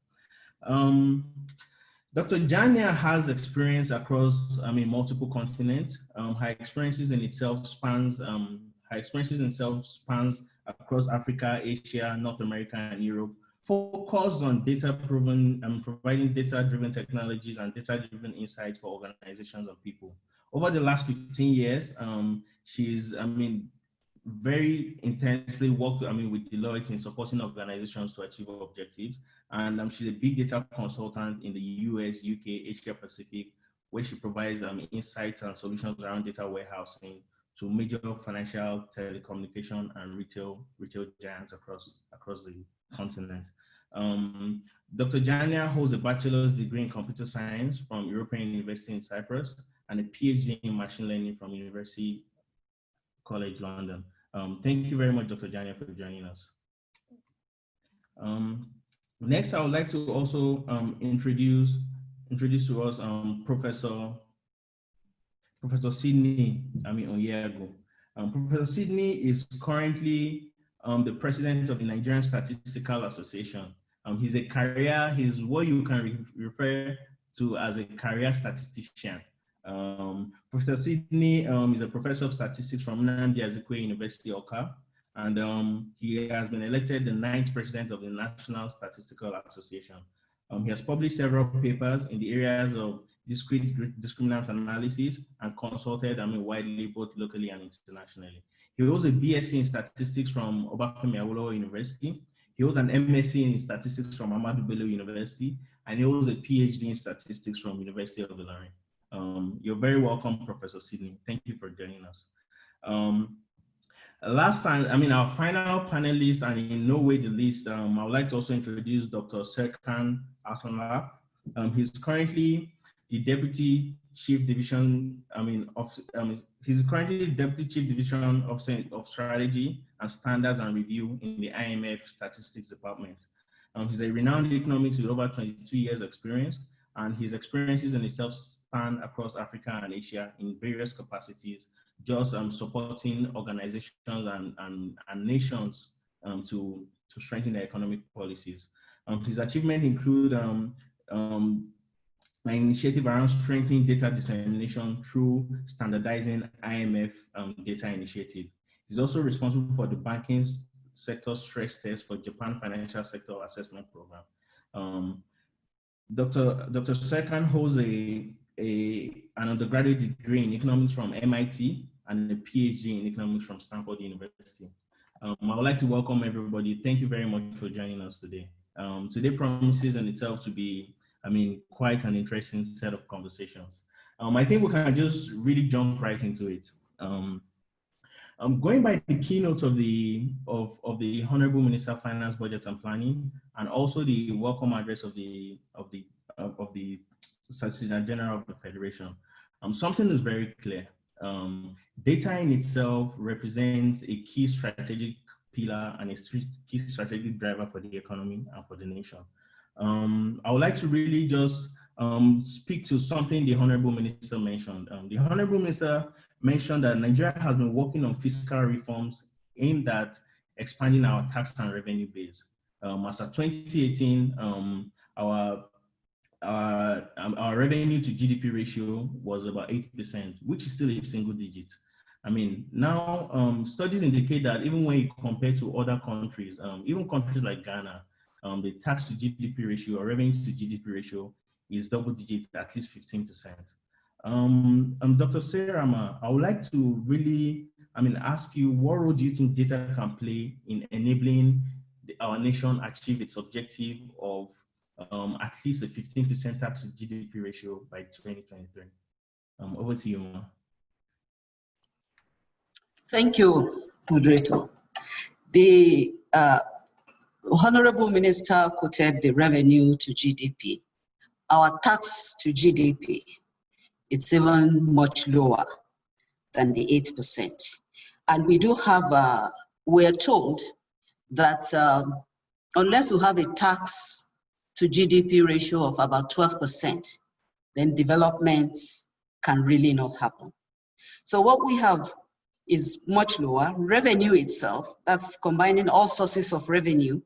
Dr. Jania has experience across, multiple continents. Her experiences in itself spans across Africa, Asia, North America, and Europe, focused on providing data-driven technologies and data-driven insights for organizations and people. Over the last 15 years, she's, very intensely worked, with Deloitte in supporting organizations to achieve objectives. And she's a big data consultant in the US, UK, Asia Pacific, where she provides insights and solutions around data warehousing to major financial, telecommunication, and retail giants across the continent. Dr. Jania holds a bachelor's degree in computer science from European University in Cyprus and a PhD in machine learning from University College London. Thank you very much, Dr. Jania, for joining us. Next, I would like to also introduce to us Professor Sydney Onyeagu. Professor Sydney is currently the president of the Nigerian Statistical Association. He's what you can refer to as a career statistician. Professor Sydney is a professor of statistics from Nnamdi Azikiwe University, Awka, and he has been elected the 9th president of the National Statistical Association. He has published several papers in the areas of discrete discriminant analysis and consulted widely both locally and internationally. He holds a BSc in statistics from Obafemi Awolowo University. He holds an MSc in statistics from Ahmadu Bello University, and he holds a PhD in statistics from University of Ilorin. You're very welcome, Professor Sydney. Thank you for joining us. Last time, our final panelist, and in no way the least, I would like to also introduce Dr. Serkan Asana. He's currently the Deputy Chief Division, he's currently the Deputy Chief Division of Strategy and Standards and Review in the IMF Statistics Department. He's a renowned economist with over 22 years experience, and his experiences in itself span across Africa and Asia in various capacities, just supporting organizations and nations to strengthen their economic policies. His achievements include an initiative around strengthening data dissemination through standardizing IMF data initiative. He's also responsible for the banking sector stress test for Japan Financial Sector Assessment Program. Dr. Serkan holds an undergraduate degree in economics from MIT and a PhD in economics from Stanford University. I would like to welcome everybody. Thank you very much for joining us today. Today promises in itself to be, quite an interesting set of conversations. I think we can just really jump right into it. Going by the keynote of the Honourable Minister of Finance, Budget and Planning, and also the welcome address of the Solicitor General of the Federation, something is very clear. Data in itself represents a key strategic pillar and a key strategic driver for the economy and for the nation. I would like to really just speak to something the Honourable Minister mentioned. The Honourable Minister mentioned that Nigeria has been working on fiscal reforms aimed at expanding our tax and revenue base. As of 2018, our revenue to GDP ratio was about 8%, which is still a single digit. I mean, now studies indicate that even when you compare to other countries, even countries like Ghana, the tax to GDP ratio or revenue to GDP ratio is double digit, at least 15%. Dr. Serama, I would like to really, ask you, what role do you think data can play in enabling our nation achieve its objective of at least a 15% tax to GDP ratio by 2023? Over to you, Ma. Thank you, Moderator. The Honourable Minister quoted the revenue to GDP. Our tax to GDP is even much lower than the 8%. And we do have, we're told that unless we have a tax to GDP ratio of about 12%, then development can really not happen. So what we have is much lower. Revenue itself, that's combining all sources of revenue,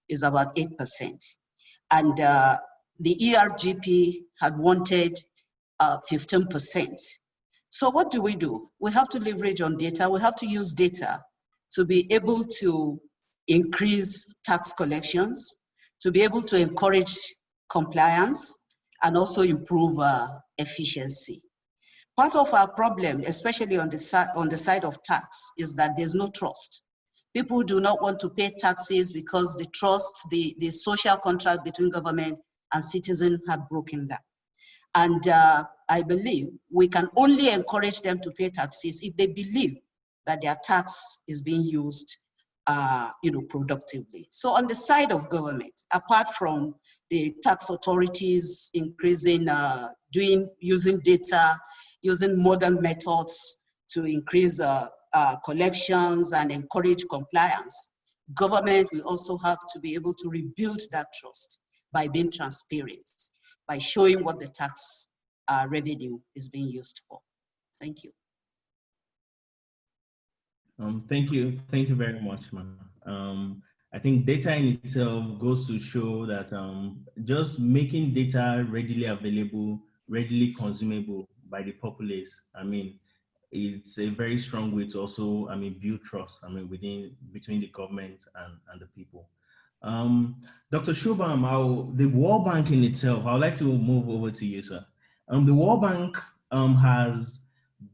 is about 8%. And the ERGP had wanted 15%. So what do? We have to leverage on data. We have to use data to be able to increase tax collections, to be able to encourage compliance, and also improve efficiency. Part of our problem, especially on the side of tax, is that there's no trust. People do not want to pay taxes because the trust, the social contract between government and citizen had broken down. And I believe we can only encourage them to pay taxes if they believe that their tax is being used productively. So on the side of government, apart from the tax authorities increasing, using data, using modern methods to increase collections and encourage compliance, government will also have to be able to rebuild that trust by being transparent, by showing what the tax revenue is being used for. Thank you. Thank you very much, ma'am. I think data in itself goes to show that just making data readily available, readily consumable by the populace, it's a very strong way to also, build trust, between the government and the people. Dr. Shubham, the World Bank in itself, I would like to move over to you, sir. The World Bank has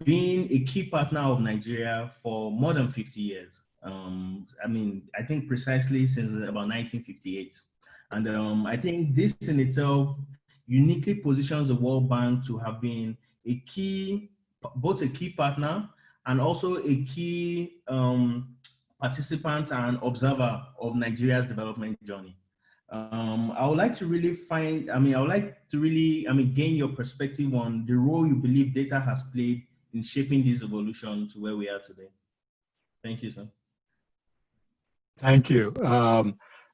been a key partner of Nigeria for more than 50 years. I think precisely since about 1958. And I think this in itself uniquely positions the World Bank to have been both a key partner and also a key participant and observer of Nigeria's development journey. I would like to really gain your perspective on the role you believe data has played in shaping this evolution to where we are today. Thank you, sir. Thank you.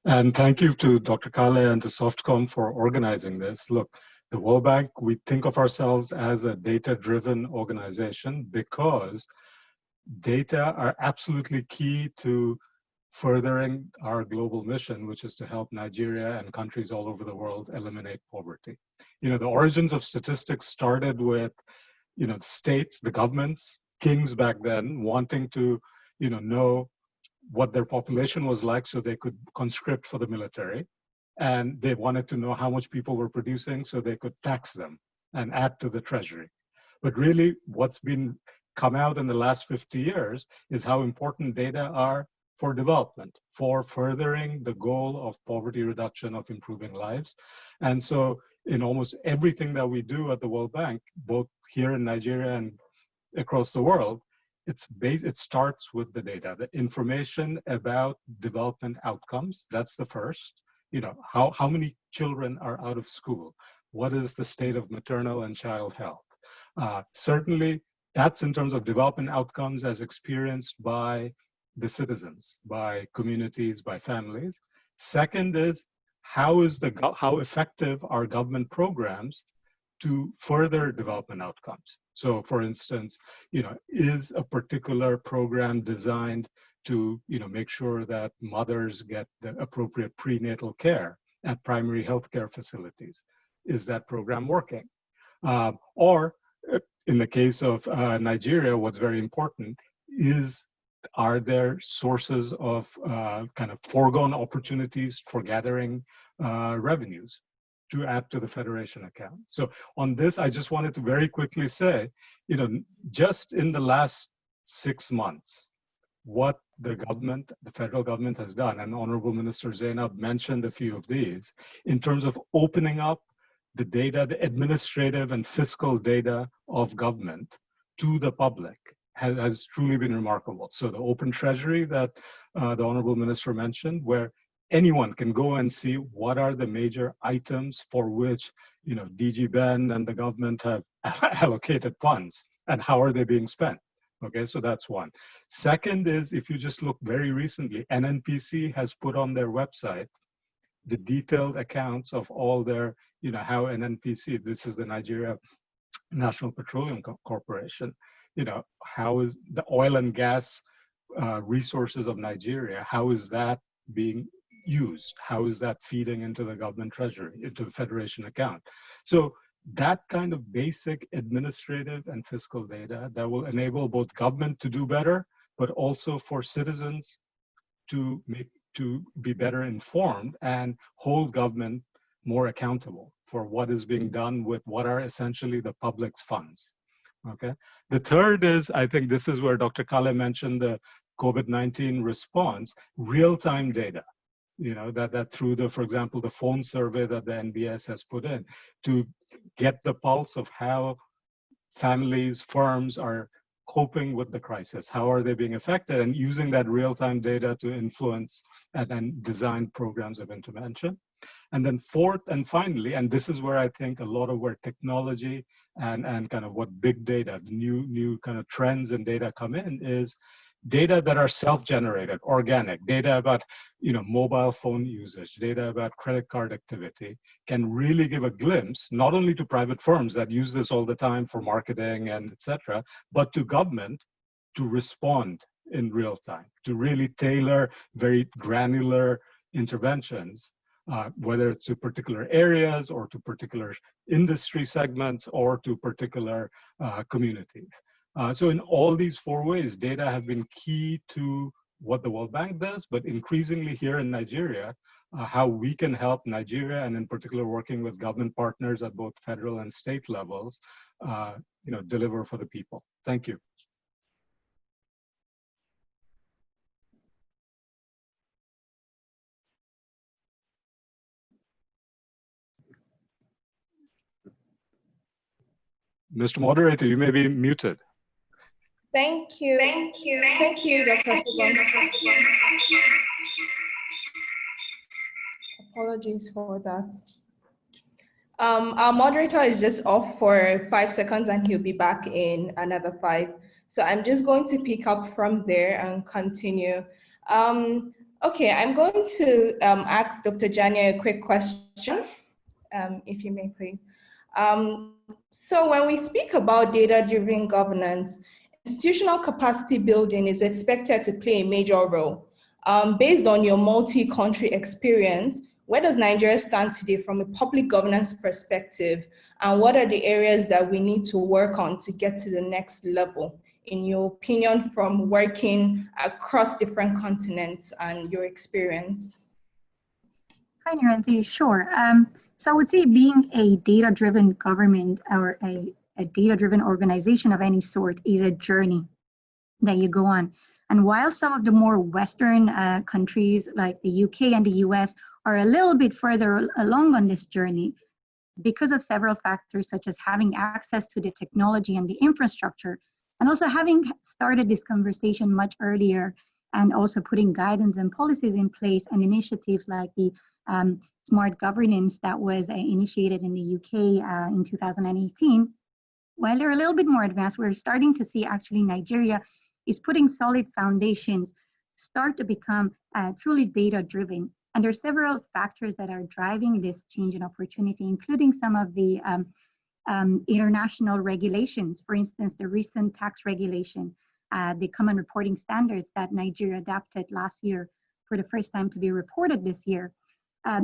And thank you to Dr. Kale and to softcom for organizing this. Look, the World Bank, we think of ourselves as a data-driven organization because data are absolutely key to furthering our global mission, which is to help Nigeria and countries all over the world eliminate poverty. The origins of statistics started with, the states, the governments, kings back then wanting to, know what their population was like so they could conscript for the military. And they wanted to know how much people were producing so they could tax them and add to the Treasury. But really what's been come out in the last 50 years is how important data are for development, for furthering the goal of poverty reduction, of improving lives. And so in almost everything that we do at the World Bank, both here in Nigeria and across the world, it starts with the data, the information about development outcomes. That's the first. How many children are out of school? What is the state of maternal and child health? Certainly, that's in terms of development outcomes as experienced by the citizens, by communities, by families. Second is how effective are government programs to further development outcomes. So for instance, is a particular program designed to make sure that mothers get the appropriate prenatal care at primary healthcare facilities? Is that program working? Or in the case of Nigeria, what's very important is, are there sources of kind of foregone opportunities for gathering revenues to add to the federation account? So on this, I just wanted to very quickly say, just in the last 6 months, what the government, the federal government has done, and Honorable Minister Zainab mentioned a few of these, in terms of opening up the data, the administrative and fiscal data of government to the public has truly been remarkable. So the open treasury that the Honorable Minister mentioned, where anyone can go and see what are the major items for which DG Ben and the government have allocated funds and how are they being spent. Okay, so that's one. Second is, if you just look very recently, NNPC has put on their website the detailed accounts of all their, how NNPC, this is the Nigeria National Petroleum Corporation, how is the oil and gas resources of Nigeria, how is that being used? How is that feeding into the government treasury, into the federation account? So that kind of basic administrative and fiscal data that will enable both government to do better, but also for citizens to be better informed and hold government more accountable for what is being done with what are essentially the public's funds. Okay. The third is, I think this is where Dr. Khaled mentioned the COVID-19 response, real-time data. That through for example, the phone survey that the NBS has put in to get the pulse of how families, firms are coping with the crisis. How are they being affected? And using that real-time data to influence and design programs of intervention. And then fourth and finally, and this is where I think a lot of where technology and kind of what big data, the new kind of trends in data come in, is data that are self-generated, organic, data about mobile phone usage, data about credit card activity, can really give a glimpse, not only to private firms that use this all the time for marketing and etc., but to government to respond in real time, to really tailor very granular interventions, whether it's to particular areas or to particular industry segments or to particular communities. So in all these 4 ways, data have been key to what the World Bank does, but increasingly here in Nigeria, how we can help Nigeria, and in particular working with government partners at both federal and state levels, deliver for the people. Thank you. Mr. Moderator, you may be muted. Thank you. Thank you, Dr. Serkan. Apologies for that. Our moderator is just off for 5 seconds and he'll be back in another 5. So I'm just going to pick up from there and continue. Okay, I'm going to ask Dr. Jania a quick question, if you may please. So when we speak about data-driven governance, institutional capacity building is expected to play a major role. Based on your multi-country experience, where does Nigeria stand today from a public governance perspective? And what are the areas that we need to work on to get to the next level, in your opinion, from working across different continents and your experience? Hi, Niranthi. Sure. So I would say being a data-driven government or a data-driven organization of any sort is a journey that you go on. And while some of the more Western countries like the UK and the US are a little bit further along on this journey, because of several factors such as having access to the technology and the infrastructure, and also having started this conversation much earlier, and also putting guidance and policies in place and initiatives like the smart governance that was initiated in the UK in 2018, while they're a little bit more advanced, we're starting to see actually Nigeria is putting solid foundations start to become truly data-driven. And there are several factors that are driving this change in opportunity, including some of the international regulations. For instance, the recent tax regulation, the common reporting standards that Nigeria adopted last year for the first time to be reported this year.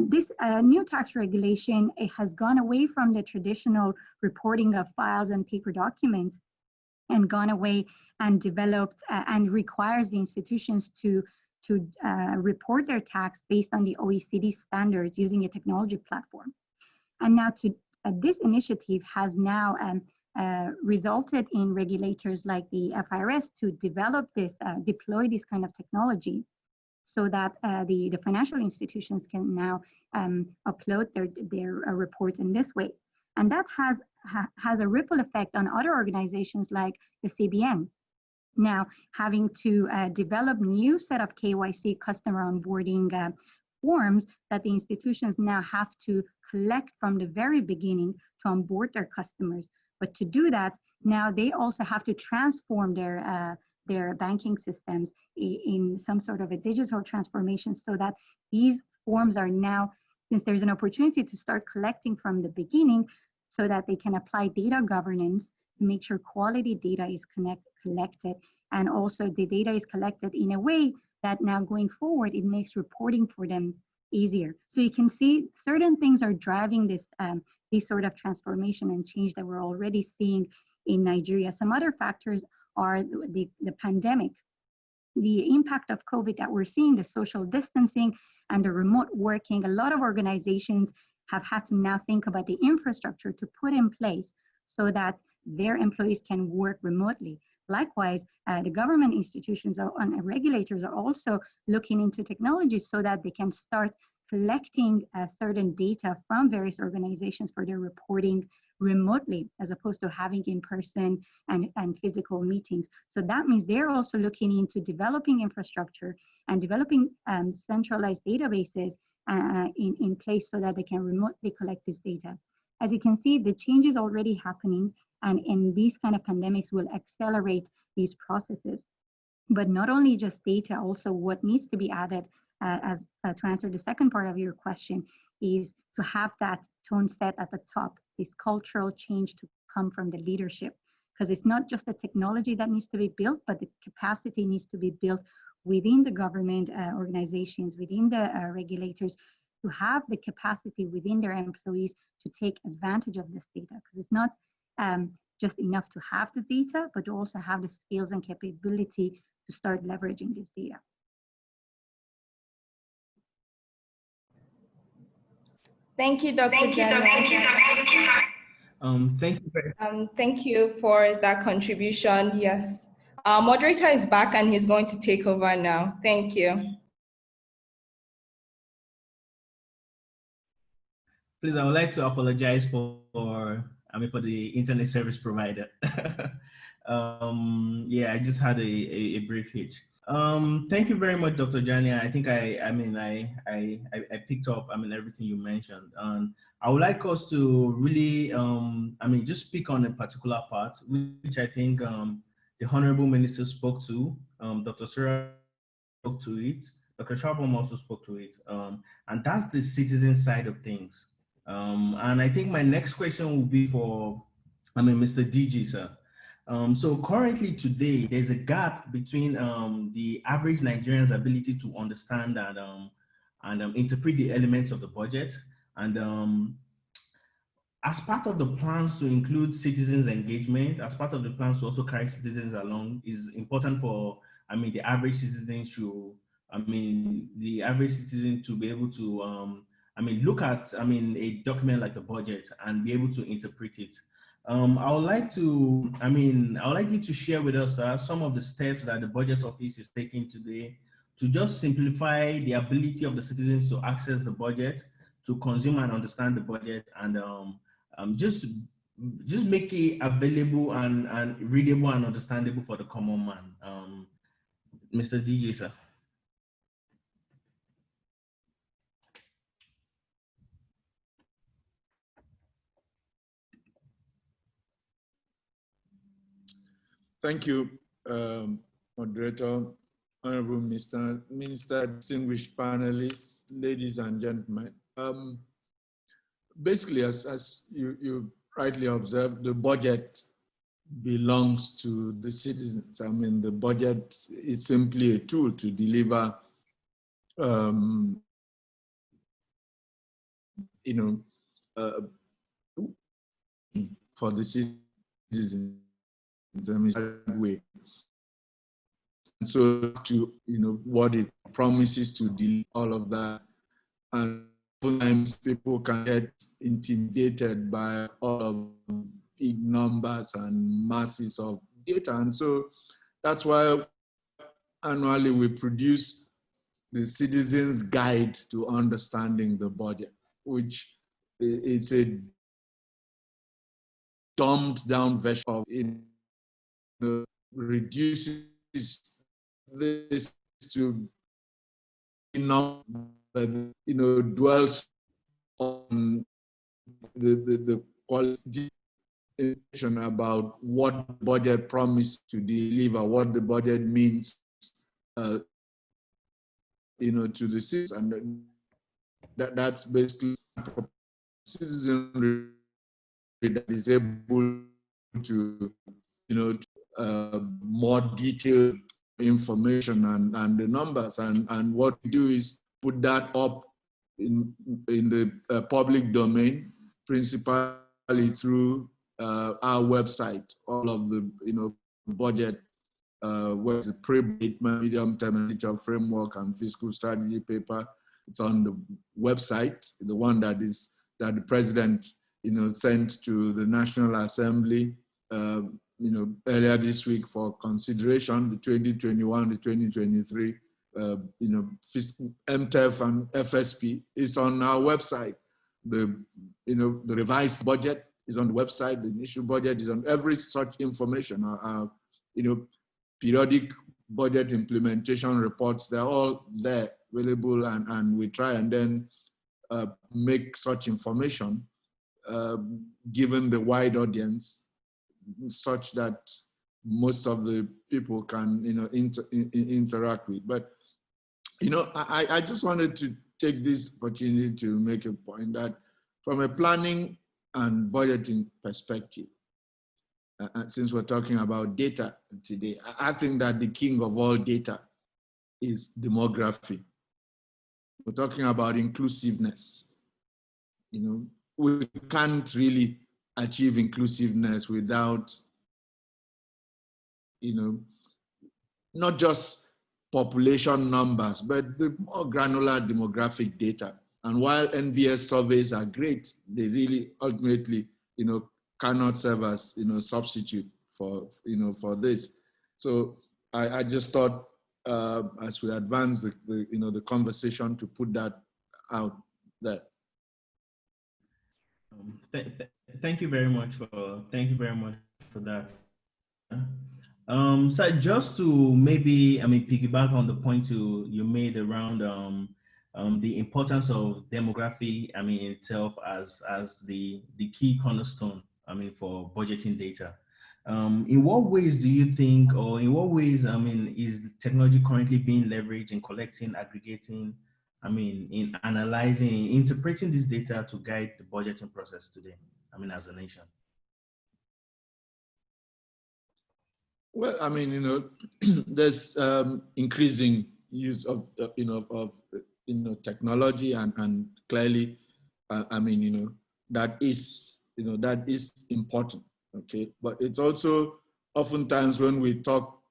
This new tax regulation, it has gone away from the traditional reporting of files and paper documents and gone away and developed and requires the institutions to report their tax based on the OECD standards using a technology platform. And now this initiative has now resulted in regulators like the FIRS to develop this, deploy this kind of technology so that the financial institutions can now upload their reports in this way. And that has a ripple effect on other organizations like the CBN. Now, having to develop new set of KYC customer onboarding forms that the institutions now have to collect from the very beginning to onboard their customers. But to do that, now they also have to transform their banking systems in some sort of a digital transformation so that these forms are now, since there's an opportunity to start collecting from the beginning so that they can apply data governance to make sure quality data is collected, and also the data is collected in a way that now going forward, it makes reporting for them easier. So you can see certain things are driving this sort of transformation and change that we're already seeing in Nigeria. Some other factors are the pandemic, the impact of COVID that we're seeing, the social distancing and the remote working. A lot of organizations have had to now think about the infrastructure to put in place so that their employees can work remotely. Likewise, the government institutions and regulators are also looking into technology so that they can start collecting certain data from various organizations for their reporting remotely, as opposed to having in-person and physical meetings. So that means they're also looking into developing infrastructure and developing centralized databases in place so that they can remotely collect this data. As you can see, the change is already happening, and in these kind of pandemics will accelerate these processes. But not only just data, also what needs to be added to answer the second part of your question is to have that tone set at the top, this cultural change to come from the leadership, because it's not just the technology that needs to be built, but the capacity needs to be built within the government organizations, within the regulators, to have the capacity within their employees to take advantage of this data, because it's not just enough to have the data, but to also have the skills and capability to start leveraging this data. Thank you, Dr. Jania. Thank you for that contribution. Yes. Our moderator is back and he's going to take over now. Thank you. Please, I would like to apologize for the internet service provider. Yeah, I just had a brief hitch. Thank you very much, Dr. Jania. I think I picked up everything you mentioned. I would like us to really just speak on a particular part, which I think the Honourable Minister spoke to. Dr. Serkan spoke to it. Dr. Sharpom also spoke to it, and that's the citizen side of things. And I think my next question will be for, Mr. DG, sir. So currently today, there's a gap between the average Nigerian's ability to understand and interpret the elements of the budget. And as part of the plans to include citizens' engagement, as part of the plans to also carry citizens along, is important for, the average citizen the average citizen to be able to, look at, a document like the budget and be able to interpret it. I would like you to share with us some of the steps that the Budget Office is taking today to just simplify the ability of the citizens to access the budget, to consume and understand the budget, and just make it available and readable and understandable for the common man. Mr. DJ, sir. Thank you, Moderator. Honourable Minister, distinguished panelists, ladies and gentlemen. Basically, as you rightly observed, the budget belongs to the citizens. I mean, the budget is simply a tool to deliver, for the citizens in that way. And so, what it promises to deliver, all of that, and sometimes people can get intimidated by all of big numbers and masses of data. And so that's why annually we produce the Citizens Guide to Understanding the Budget, which is a dumbed down version of it, reduces this to dwells on the quality information about what the budget promised to deliver, what the budget means, to the citizens, and that's basically citizenry that is able to, more detailed information and the numbers, and what we do is put that up in the public domain, principally through our website. All of the budget, what's the pre-budget, medium-term expenditure framework and fiscal strategy paper. It's on the website, the one that the president sent to the National Assembly earlier this week for consideration, the 2021, the 2023, MTEF and FSP is on our website. The revised budget is on the website. The initial budget is on every such information. Our periodic budget implementation reports, they're all there available, and we try and then make such information given the wide audience, such that most of the people can interact with. But I just wanted to take this opportunity to make a point that from a planning and budgeting perspective, since we're talking about data today, I think that the king of all data is demography. We're talking about inclusiveness. We can't really achieve inclusiveness without, not just population numbers, but the more granular demographic data. And while NBS surveys are great, they really ultimately, cannot serve as, substitute for, for this. So I just thought, as we advance the conversation, to put that out there. Thank you very much for that. So just to maybe, piggyback on the point you made around the importance of demography, itself as the key cornerstone, for budgeting data. In what ways do you think, or in what ways, is technology currently being leveraged in collecting, aggregating, in analyzing, interpreting this data to guide the budgeting process today, as a nation? Well, there's increasing use of technology, and clearly, that is important. Okay, but it's also oftentimes when we talk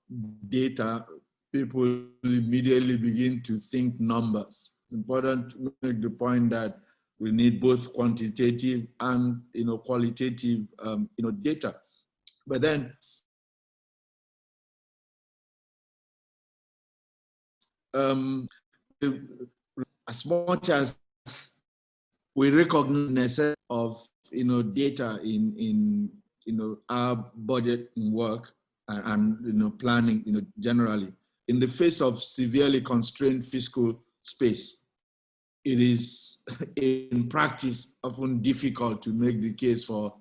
data, people immediately begin to think numbers. It's important to make the point that we need both quantitative and qualitative data. But then as much as we recognize the necessity of data in our budget work and planning generally, in the face of severely constrained fiscal space, it is in practice often difficult to make the case for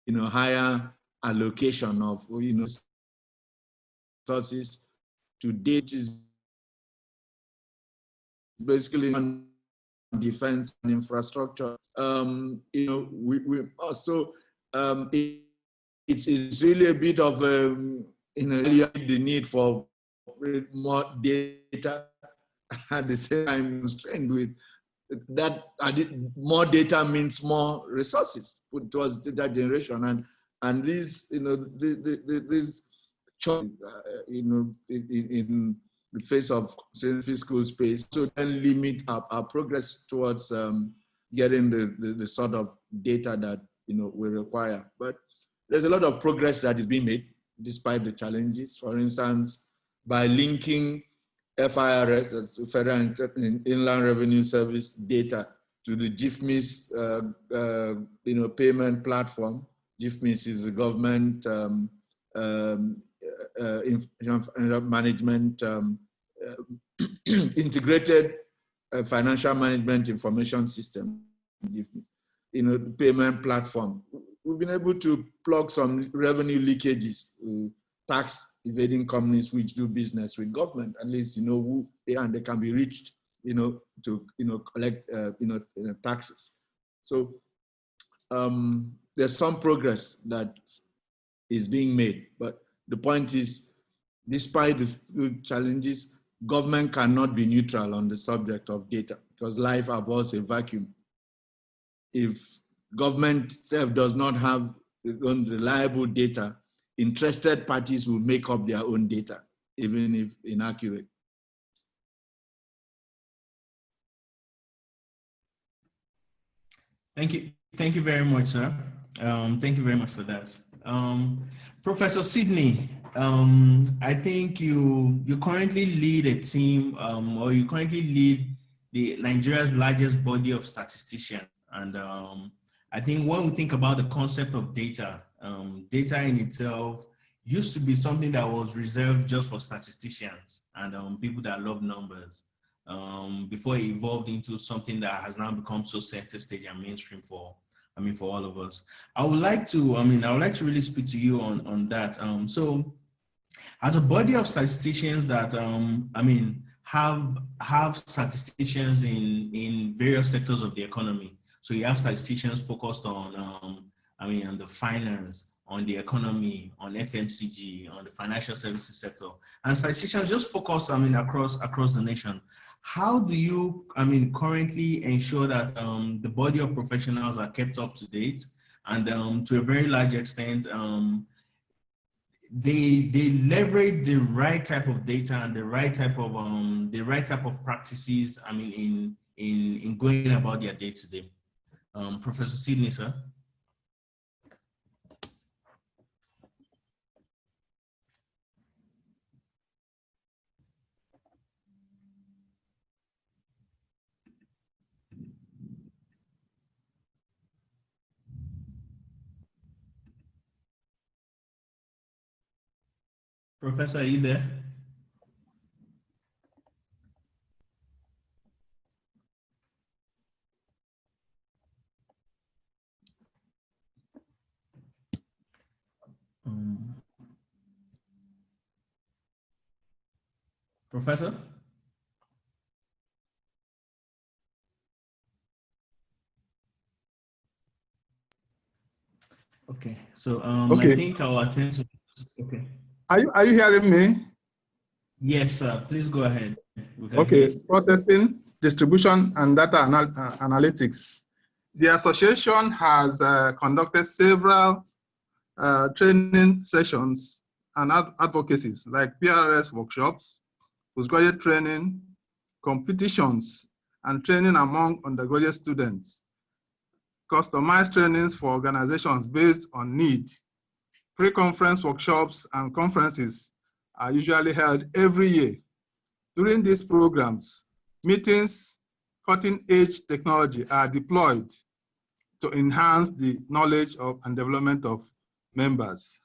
higher allocation of resources to date is basically on defense and infrastructure. We also it's really a bit of the need for more data at the same time constrained with that. More data means more resources put towards data generation, and these this in the face of fiscal space, so then limit our progress towards getting the sort of data that we require. But there's a lot of progress that is being made despite the challenges. For instance, by linking FIRS, that's Federal Inland Revenue Service data, to the GIFMIS payment platform. GIFMIS is a government management integrated financial management information system, payment platform. We've been able to plug some revenue leakages, tax evading companies which do business with government. At least who they are, and they can be reached, to collect taxes. So there's some progress that is being made, but the point is, despite the challenges, government cannot be neutral on the subject of data, because life abhors a vacuum. If government itself does not have reliable data, interested parties will make up their own data, even if inaccurate. Thank you very much, sir. Thank you very much for that. Professor Sidney, I think you currently lead a team, or you currently lead Nigeria's largest body of statisticians. And I think when we think about the concept of data, data in itself used to be something that was reserved just for statisticians and people that love numbers, before it evolved into something that has now become so center stage and mainstream for all of us. I would like to really speak to you on that. So as a body of statisticians that, have statisticians in various sectors of the economy. So you have statisticians focused on, on the finance, on the economy, on FMCG, on the financial services sector, and statisticians just focus, across the nation. How do you, currently ensure that the body of professionals are kept up to date, and to a very large extent, they leverage the right type of data and the right type of practices, in going about their day to day? Professor Sidney, sir. Professor, are you there? Professor? Okay, so okay. I think our attention. Okay. Are you hearing me? Yes, sir. Please go ahead. Okay. Processing, distribution, and data analytics. The association has conducted several training sessions and advocacies like PRS workshops, postgraduate training, competitions, and training among undergraduate students, customized trainings for organizations based on need. Pre-conference workshops and conferences are usually held every year. During these programs, meetings, cutting-edge technology are deployed to enhance the knowledge of and development of members.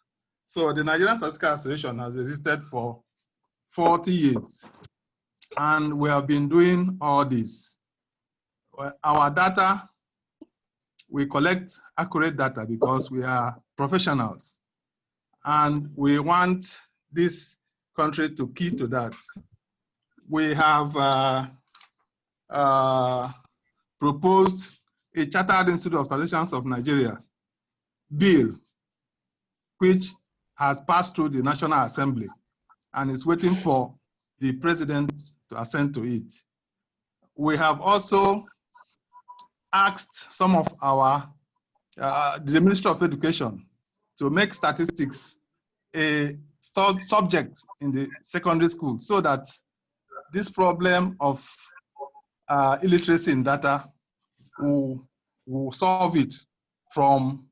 So the Nigerian Statistical Association has existed for 40 years, and we have been doing all this. Our data, we collect accurate data because we are professionals, and we want this country to key to that. We have proposed a Chartered Institute of Statisticians of Nigeria bill, which has passed through the National Assembly and is waiting for the president to assent to it. We have also asked some of our, the Ministry of Education to make statistics a subject in the secondary school so that this problem of illiteracy in data will solve it from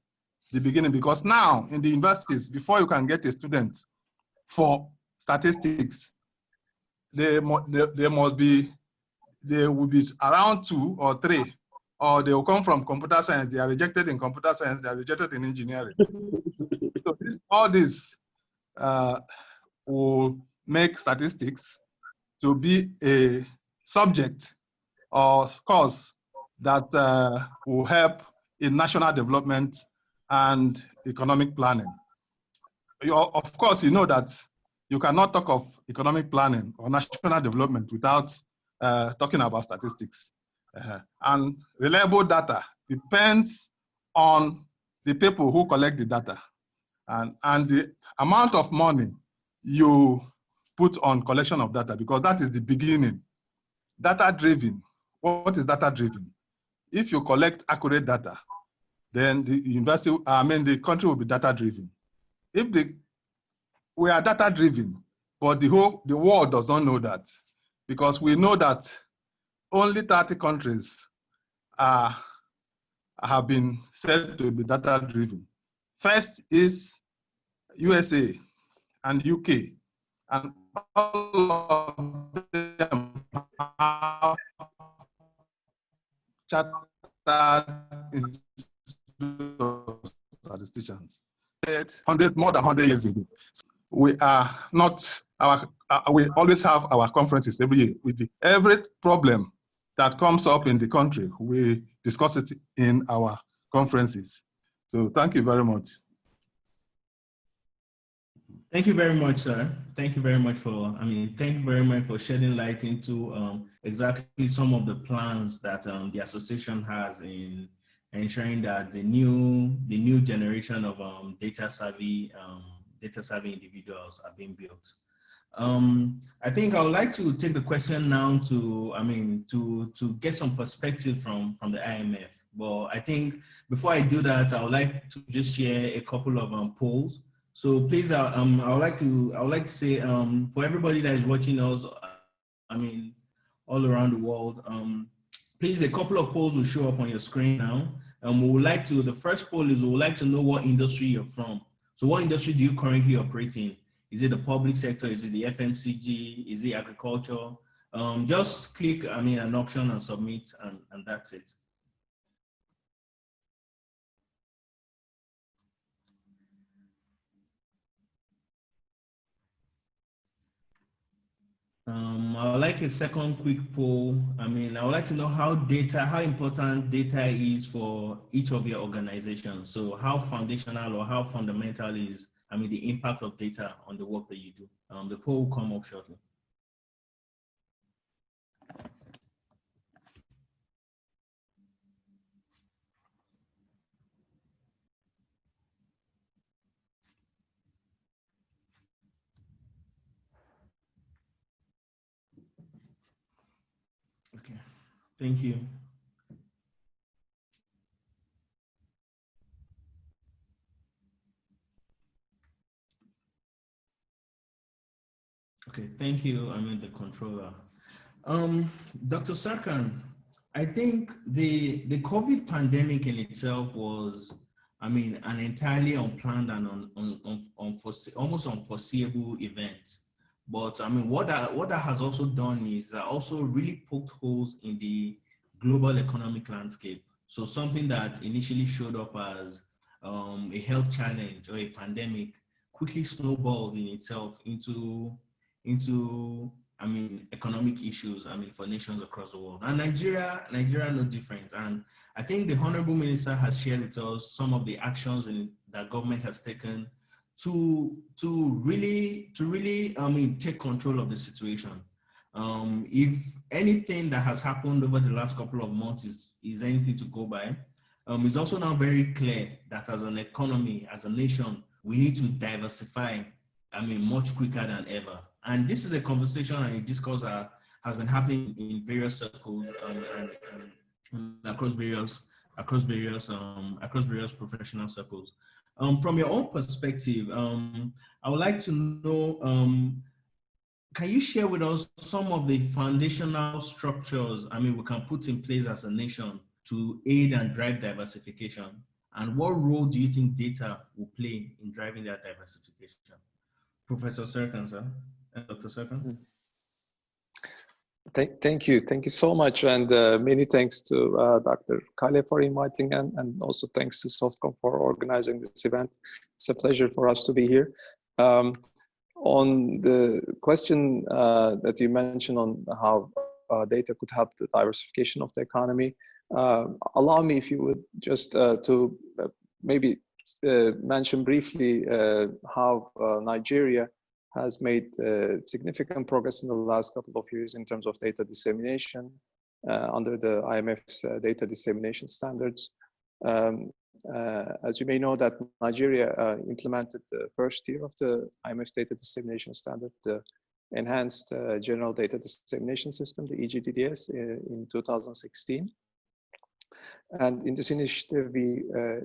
the beginning, because now in the universities, before you can get a student for statistics, there will be around 2 or 3, or they will come from computer science. They are rejected in computer science. They are rejected in engineering. So all this will make statistics to be a subject or course that will help in national development and economic planning. Of course, you know that you cannot talk of economic planning or national development without talking about statistics. And reliable data depends on the people who collect the data and the amount of money you put on collection of data, because that is the beginning. Data-driven. What is data-driven? If you collect accurate data, then the university, the country will be data-driven. If we are data-driven, but the world does not know that, because we know that only 30 countries have been said to be data-driven. First is USA and UK, and all of them have chartered statisticians. More than 100 years ago. We are not, we always have our conferences every year. With every problem that comes up in the country, we discuss it in our conferences. So thank you very much. Thank you very much, sir. Thank you very much for, thank you very much for shedding light into exactly some of the plans that the association has in ensuring that the new generation of data savvy individuals are being built. I think I would like to take the question now to get some perspective from the IMF. But I think before I do that, I would like to just share a couple of polls. So please, I would like to say for everybody that is watching us, all around the world, please, a couple of polls will show up on your screen now. The first poll is we would like to know what industry you're from. So what industry do you currently operate in? Is it the public sector? Is it the FMCG? Is it agriculture? Just click, an option and submit, and that's it. I would like a second quick poll. I would like to know how important data is for each of your organizations. So how foundational or how fundamental is, the impact of data on the work that you do. The poll will come up shortly. Okay, thank you. Okay, thank you, the controller. Dr. Serkan, I think the COVID pandemic in itself was, an entirely unplanned and almost unforeseeable event. But what that has also done is also really poked holes in the global economic landscape. So something that initially showed up as a health challenge or a pandemic quickly snowballed in itself into economic issues, for nations across the world. And Nigeria no different. And I think the Honourable Minister has shared with us some of the actions that government has taken to really take control of the situation. If anything that has happened over the last couple of months is anything to go by, it's also now very clear that as an economy, as a nation, we need to diversify, much quicker than ever. And this is a conversation and a discourse that has been happening in various circles and across various professional circles. From your own perspective, I would like to know, can you share with us some of the foundational structures we can put in place as a nation to aid and drive diversification? And what role do you think data will play in driving that diversification? Professor Serkan, sir. Dr. Serkan? Thank you so much, and many thanks to Dr. Khaled for inviting, and also thanks to Softcom for organizing this event. It's a pleasure for us to be here. On the question that you mentioned on how data could help the diversification of the economy, allow me, if you would, just to maybe mention briefly how Nigeria has made significant progress in the last couple of years in terms of data dissemination under the IMF's data dissemination standards. As you may know, that Nigeria implemented the first tier of the IMF's data dissemination standard, the Enhanced General Data Dissemination System, the EGDDS, in 2016. And in this initiative, we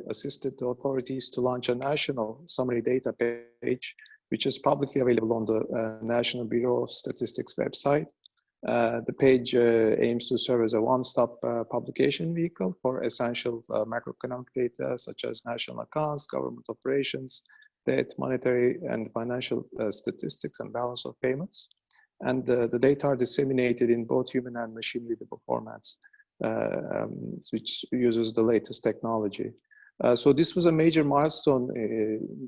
assisted the authorities to launch a national summary data page, which is publicly available on the National Bureau of Statistics website. The page aims to serve as a one-stop publication vehicle for essential macroeconomic data such as national accounts, government operations, debt, monetary and financial statistics, and balance of payments. And the data are disseminated in both human and machine readable formats, which uses the latest technology. So this was a major milestone,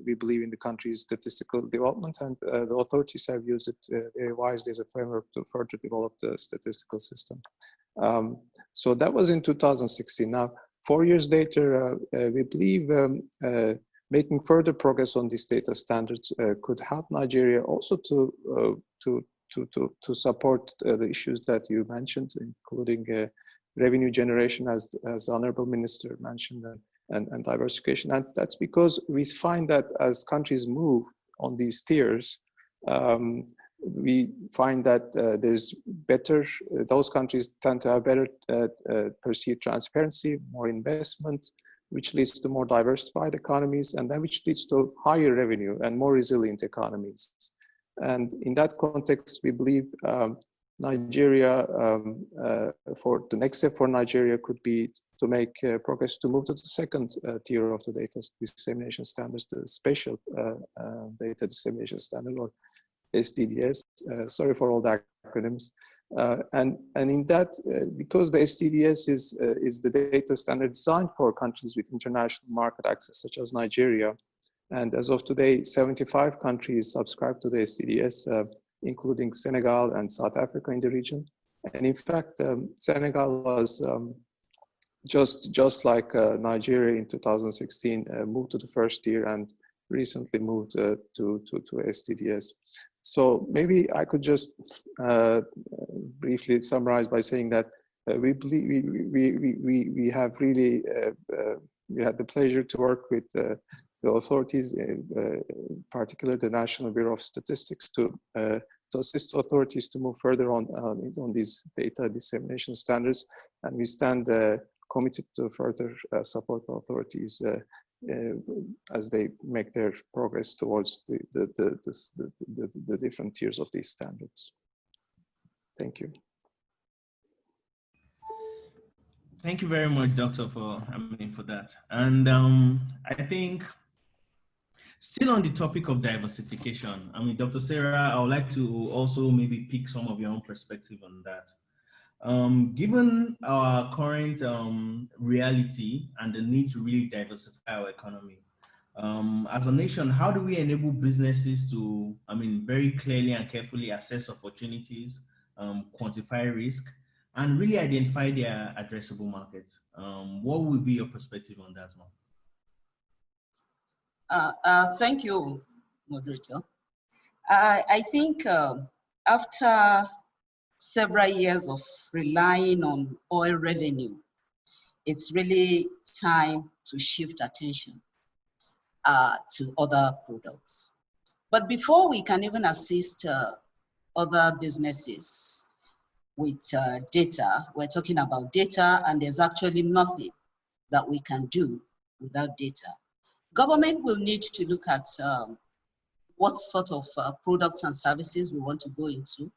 we believe, in the country's statistical development, and the authorities have used it very wisely as a framework to further develop the statistical system. So that was in 2016. Now, 4 years later, we believe making further progress on these data standards could help Nigeria also to support the issues that you mentioned, including revenue generation, as the Honourable Minister mentioned, and diversification. And that's because we find that as countries move on these tiers, we find that there's better, those countries tend to have better perceived transparency, more investment, which leads to more diversified economies, and then which leads to higher revenue and more resilient economies. And in that context, we believe Nigeria, for the next step for Nigeria could be to make progress to move to the second tier of the data dissemination standards, the Spatial Data Dissemination Standard, or SDDS. Sorry for all the acronyms. And in that, because the SDDS is the data standard designed for countries with international market access, such as Nigeria, and as of today, 75 countries subscribe to the SDDS, including Senegal and South Africa in the region. And in fact, Senegal was just like Nigeria in 2016, moved to the first tier and recently moved to SDDS. So maybe I could just briefly summarize by saying that we believe we have really we had the pleasure to work with the authorities, in particular the National Bureau of Statistics, to assist authorities to move further on these data dissemination standards, and we stand committed to further support the authorities as they make their progress towards the different tiers of these standards. Thank you. Thank you very much, Doctor, for that. And I think, still on the topic of diversification, Dr. Sarah, I would like to also maybe pick some of your own perspective on that. Given our current reality and the need to really diversify our economy, as a nation, how do we enable businesses to, very clearly and carefully assess opportunities, quantify risk, and really identify their addressable markets? What would be your perspective on that, ma'am? Thank you, Moderator. I think after several years of relying on oil revenue, it's really time to shift attention to other products. But before we can even assist other businesses with data, we're talking about data, and there's actually nothing that we can do without data. Government will need to look at what sort of products and services we want to go into,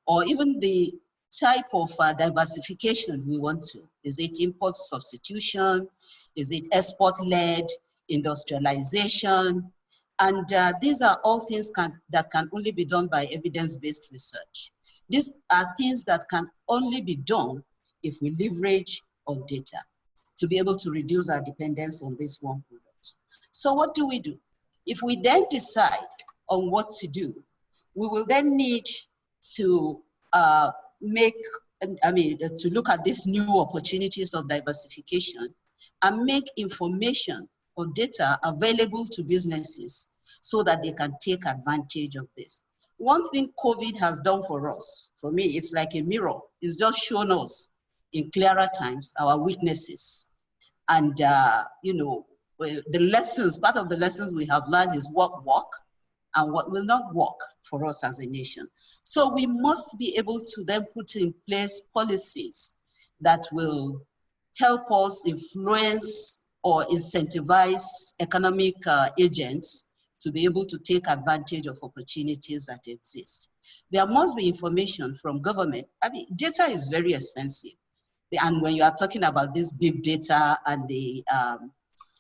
or even the type of diversification we want to. Is it import substitution? Is it export-led industrialization? And these are all things that can only be done by evidence-based research. These are things that can only be done if we leverage on data to be able to reduce our dependence on this one product. So what do? If we then decide on what to do, we will then need to to look at these new opportunities of diversification and make information or data available to businesses so that they can take advantage of this. One thing COVID has done for us, for me, it's like a mirror. It's just shown us in clearer times our weaknesses. And, the lessons, part of the lessons we have learned is what work and what will not work for us as a nation. So we must be able to then put in place policies that will help us influence or incentivize economic agents to be able to take advantage of opportunities that exist. There must be information from government. I mean, data is very expensive. And when you are talking about this big data and the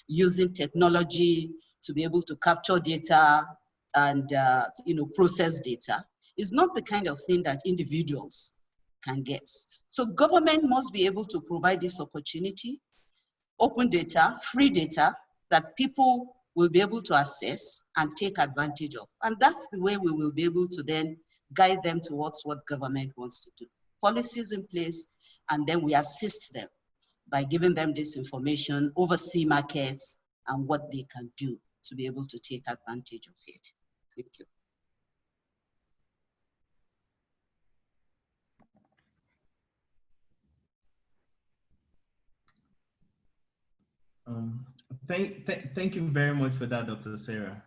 using technology to be able to capture data and process data, is not the kind of thing that individuals can get. So government must be able to provide this opportunity, open data, free data that people will be able to access and take advantage of. And that's the way we will be able to then guide them towards what government wants to do. Policies in place, and then we assist them by giving them this information, oversee markets, and what they can do to be able to take advantage of it. Thank you. Thank you very much for that, Dr. Sarah.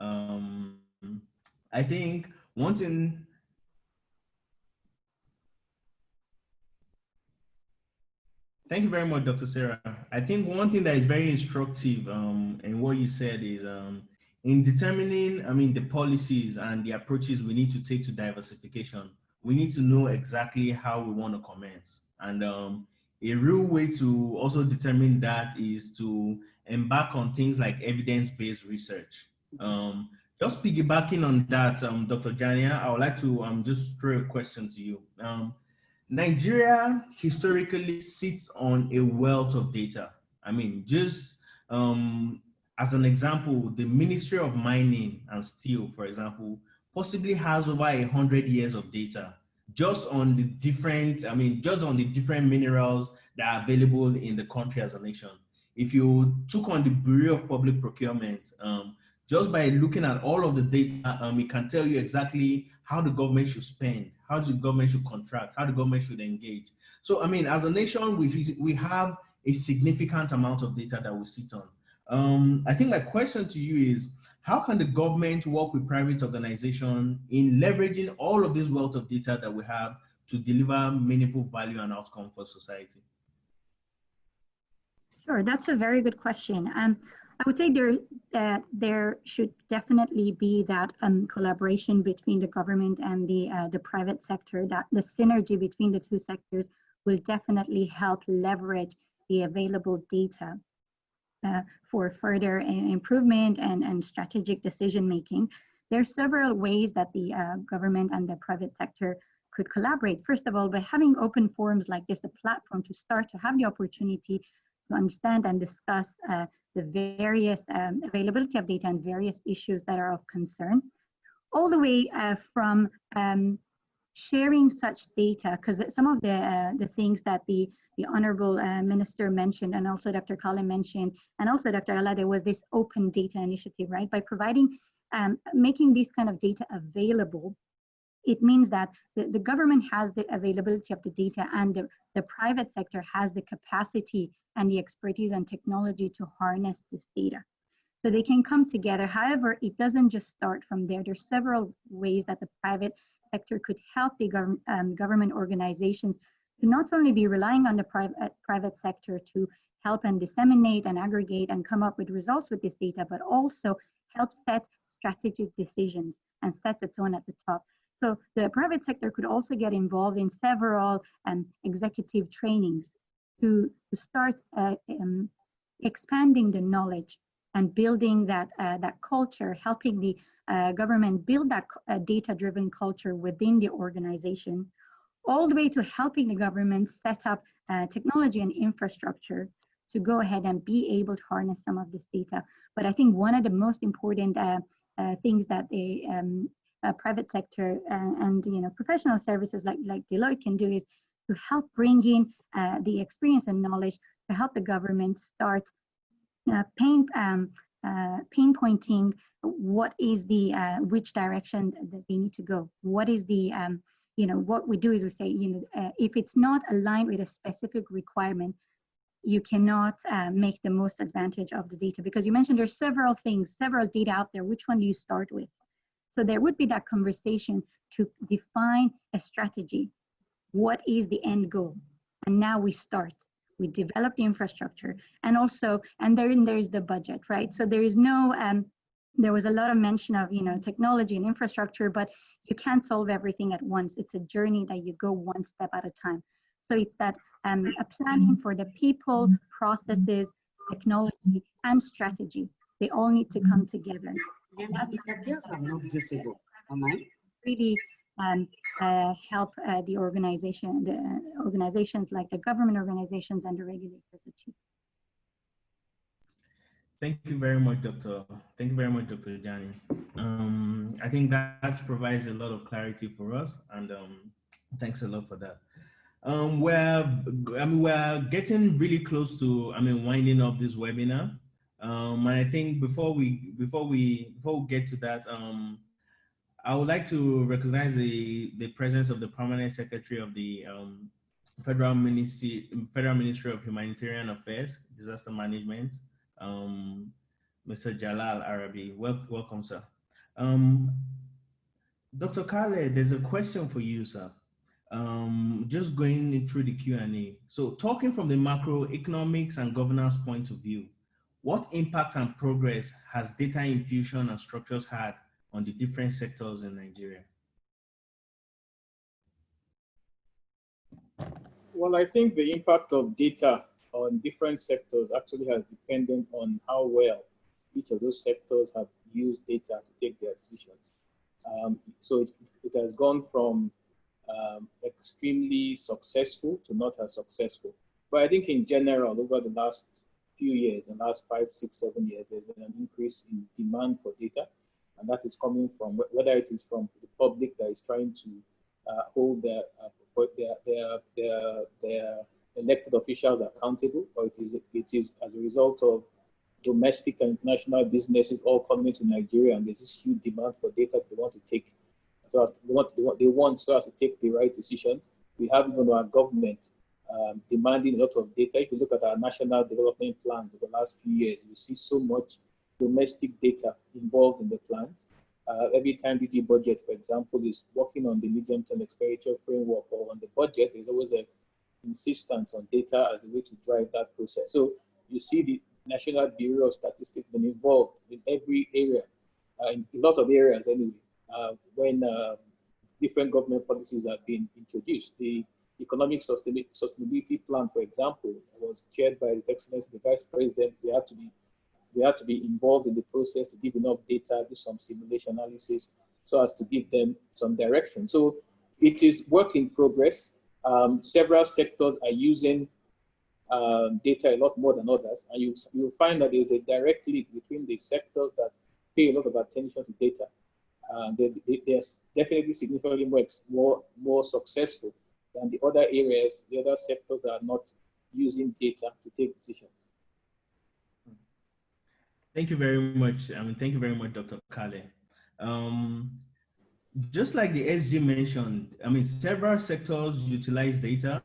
I think one thing. Thank you very much, Dr. Sarah. I think one thing that is very instructive in what you said is in determining, the policies and the approaches we need to take to diversification, we need to know exactly how we want to commence. And a real way to also determine that is to embark on things like evidence-based research. Just piggybacking on that, Dr. Jania, I would like to just throw a question to you. Nigeria historically sits on a wealth of data. I mean, just as an example, the Ministry of Mining and Steel, for example, possibly has over 100 years of data just on the different, just on the different minerals that are available in the country as a nation. If you took on the Bureau of Public Procurement, just by looking at all of the data, it can tell you exactly how the government should spend, how the government should contract, how the government should engage. So, as a nation, we have a significant amount of data that we sit on. I think my question to you is, how can the government work with private organizations in leveraging all of this wealth of data that we have to deliver meaningful value and outcome for society? Sure, that's a very good question. I would say there should definitely be that collaboration between the government and the private sector, that the synergy between the two sectors will definitely help leverage the available data for further improvement and strategic decision making. There are several ways that the government and the private sector could collaborate. First of all, by having open forums like this, a platform to start to have the opportunity to understand and discuss the various availability of data and various issues that are of concern, all the way from sharing such data, because some of the things that the Honourable Minister mentioned, and also Dr. Khaled mentioned, and also Dr. Alade, was this open data initiative, right? By providing making this kind of data available, it means that the government has the availability of the data, and the private sector has the capacity and the expertise and technology to harness this data. So they can come together. However, it doesn't just start from there. There's several ways that the private sector could help the government organizations to not only be relying on the private sector to help and disseminate and aggregate and come up with results with this data, but also help set strategic decisions and set the tone at the top. So the private sector could also get involved in several executive trainings to start expanding the knowledge and building that culture, helping the government build that data-driven culture within the organization, all the way to helping the government set up technology and infrastructure to go ahead and be able to harness some of this data. But I think one of the most important things that the private sector and professional services like Deloitte can do is to help bring in the experience and knowledge to help the government start pinpointing what is the which direction that they need to go. What is the what we do is we say if it's not aligned with a specific requirement, you cannot make the most advantage of the data, because you mentioned there's several things, several data out there. Which one do you start with? So there would be that conversation to define a strategy. What is the end goal? And now we start. We develop the infrastructure, and also, and then there's the budget, right? So there is no, there was a lot of mention of technology and infrastructure, but you can't solve everything at once. It's a journey that you go one step at a time. So it's that a planning for the people, processes, technology, and strategy. They all need to come together. And that's really help the organizations like the government organizations and the regulators achieve. Thank you very much, Dr. Thank you very much, Dr. Jania. I think that provides a lot of clarity for us, and thanks a lot for that. We're getting really close to winding up this webinar. And I think before we get to that, I would like to recognize the presence of the Permanent Secretary of the Federal Ministry of Humanitarian Affairs, Disaster Management, Mr. Jalal Arabi. Welcome, sir. Dr. Khaled, there's a question for you, sir. Just going through the Q&A. So talking from the macroeconomics and governance point of view, what impact and progress has data infusion and structures had on the different sectors in Nigeria? Well, I think the impact of data on different sectors actually has depended on how well each of those sectors have used data to take their decisions. So it has gone from extremely successful to not as successful. But I think in general, over the last few years, the last 5, 6, 7 years, there's been an increase in demand for data. And that is coming from, whether it is from the public that is trying to hold their elected officials accountable, or it is as a result of domestic and international businesses all coming to Nigeria, and there's this huge demand for data they want to take. So they want so as to take the right decisions. We have even our government demanding a lot of data. If you look at our national development plans over the last few years, you see so much domestic data involved in the plans. Every time DG budget, for example, is working on the medium-term expenditure framework or on the budget, there's always an insistence on data as a way to drive that process. So you see the National Bureau of Statistics been involved in every area, in a lot of areas anyway, when different government policies have been introduced. The Economic Sustainability Plan, for example, was chaired by His Excellency the Vice President. We have to be involved in the process to give enough data, do some simulation analysis, so as to give them some direction. So it is work in progress. Several sectors are using data a lot more than others, and you'll find that there's a direct link between the sectors that pay a lot of attention to data. They're definitely significantly more successful than the other areas, the other sectors that are not using data to take decisions. Thank you very much. Thank you very much, Dr. Kale. Just like the SG mentioned, several sectors utilize data,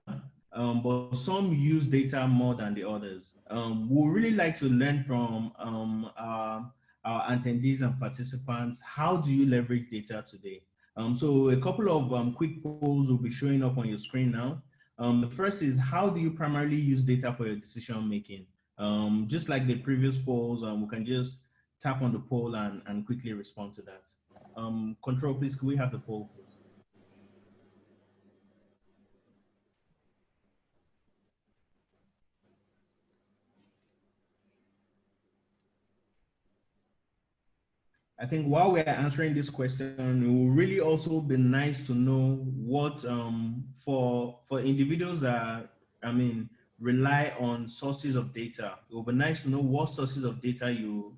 but some use data more than the others. We really like to learn from our attendees and participants. How do you leverage data today? So a couple of quick polls will be showing up on your screen now. The first is, how do you primarily use data for your decision making? Just like the previous polls, we can just tap on the poll and quickly respond to that. Control, please, can we have the poll, please? I think while we're answering this question, it will really also be nice to know what, for individuals that, rely on sources of data, it will be nice to know what sources of data you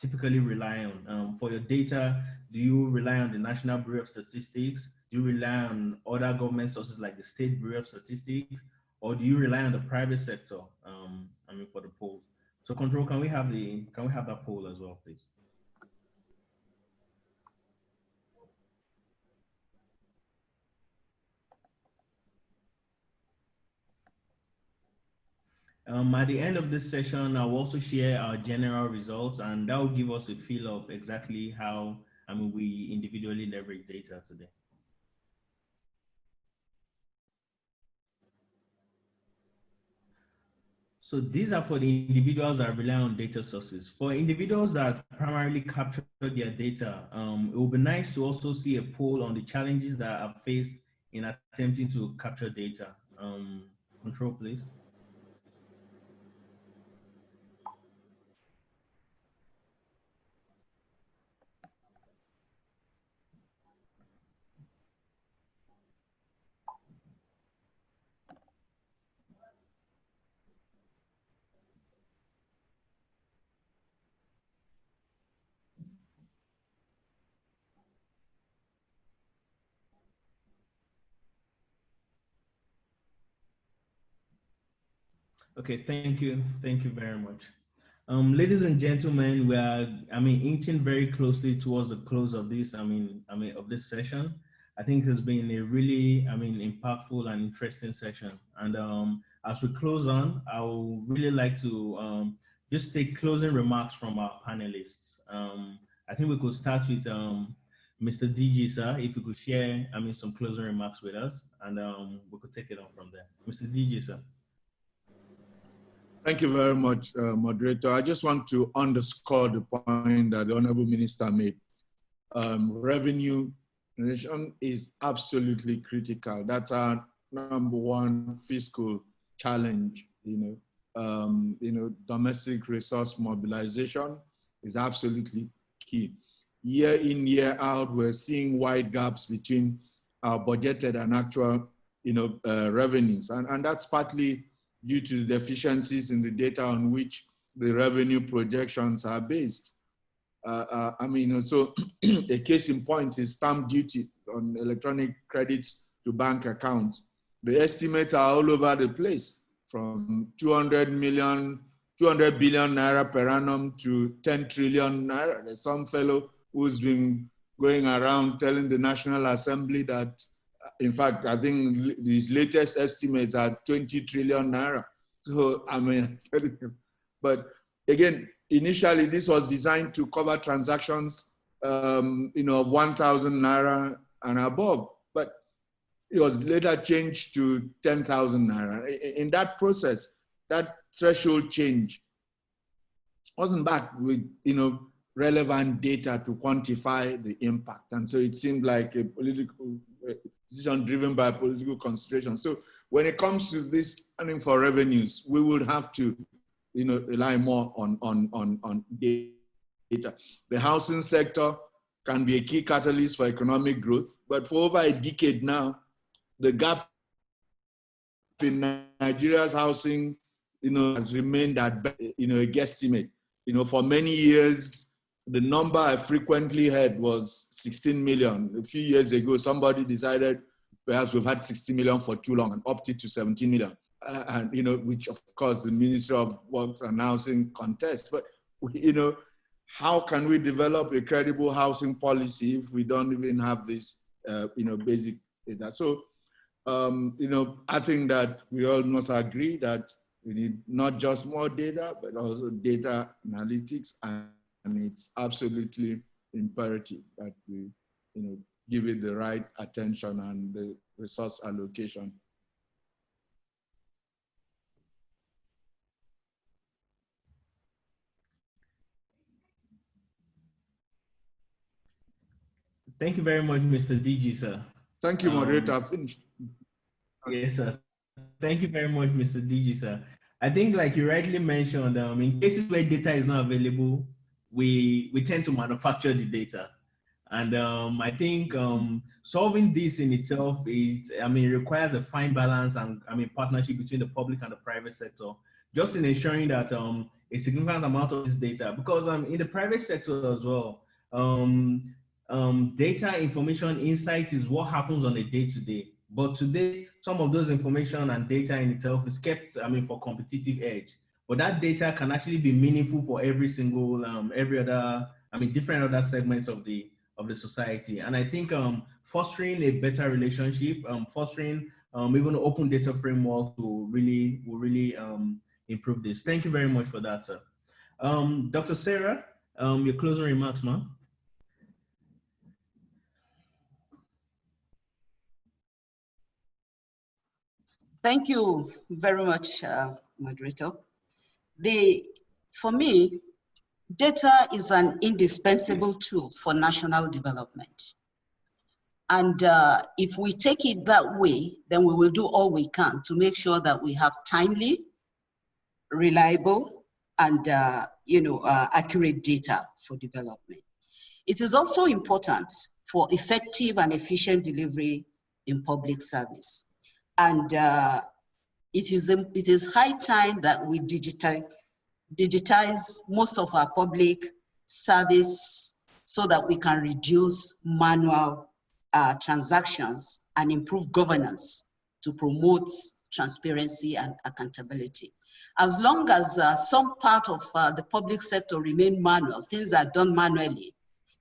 typically rely on. For your data, do you rely on the National Bureau of Statistics? Do you rely on other government sources like the State Bureau of Statistics? Or do you rely on the private sector, for the polls? So Control, can we have that poll as well, please? At the end of this session, I'll also share our general results, and that will give us a feel of exactly how we individually leverage data today. So these are for the individuals that rely on data sources. For individuals that primarily capture their data, it would be nice to also see a poll on the challenges that are faced in attempting to capture data. Control, please. Okay, thank you. Thank you very much. Ladies and gentlemen, we are, inching very closely towards the close of this, of this session. I think it's been a really, impactful and interesting session. And as we close on, I would really like to just take closing remarks from our panelists. I think we could start with Mr. DG, sir, if you could share, some closing remarks with us, and we could take it on from there. Mr. DG, sir. Thank you very much, Moderator. I just want to underscore the point that the Honourable Minister made. Revenue generation is absolutely critical. That's our #1 fiscal challenge. Domestic resource mobilization is absolutely key. Year in, year out, we're seeing wide gaps between our budgeted and actual, revenues, and that's partly due to the deficiencies in the data on which the revenue projections are based. So a case in point is stamp duty on electronic credits to bank accounts. The estimates are all over the place, from 200 billion naira per annum to 10 trillion naira. There's some fellow who's been going around telling the National Assembly that, in fact, I think these latest estimates are 20 trillion naira. So, but again, initially this was designed to cover transactions, of 1,000 naira and above, but it was later changed to 10,000 naira. In that process, that threshold change wasn't backed with, relevant data to quantify the impact. And so it seemed like a political decision driven by political consideration. So when it comes to this planning for revenues, we would have to, rely more on data. The housing sector can be a key catalyst for economic growth, but for over a decade now, the gap in Nigeria's housing, has remained at, a guesstimate. For many years, the number I frequently heard was 16 million. A few years ago, somebody decided perhaps we've had 60 million for too long and upped it to 17 million. And, which of course the Ministry of Works and Housing contests. But you know, how can we develop a credible housing policy if we don't even have this, you know, basic data? So, you know, I think that we all must agree that we need not just more data, but also data analytics, and it's absolutely imperative that we, you know, give it the right attention and the resource allocation. Thank you very much, Mr. DG, sir. Thank you, moderator. I've finished. Yes, sir. Thank you very much, Mr. DG, sir. I think, like you rightly mentioned, in cases where data is not available, we tend to manufacture the data. And I think solving this in itself is, requires a fine balance and, partnership between the public and the private sector, just in ensuring that a significant amount of this data, because in the private sector as well, data, information, insights is what happens on a day-to-day. But today, some of those information and data in itself is kept, for competitive edge. But that data can actually be meaningful for every single, every other, different other segments of the society. And I think fostering a better relationship, fostering even an open data framework will really improve this. Thank you very much for that, sir. Dr. Sarah, your closing remarks, ma'am. Thank you very much, moderator. For me, data is an indispensable tool for national development. And if we take it that way, then we will do all we can to make sure that we have timely, reliable, and accurate data for development. It is also important for effective and efficient delivery in public service. And it is high time that we digitize most of our public service so that we can reduce manual transactions and improve governance to promote transparency and accountability. As long as some part of the public sector remain manual, things are done manually,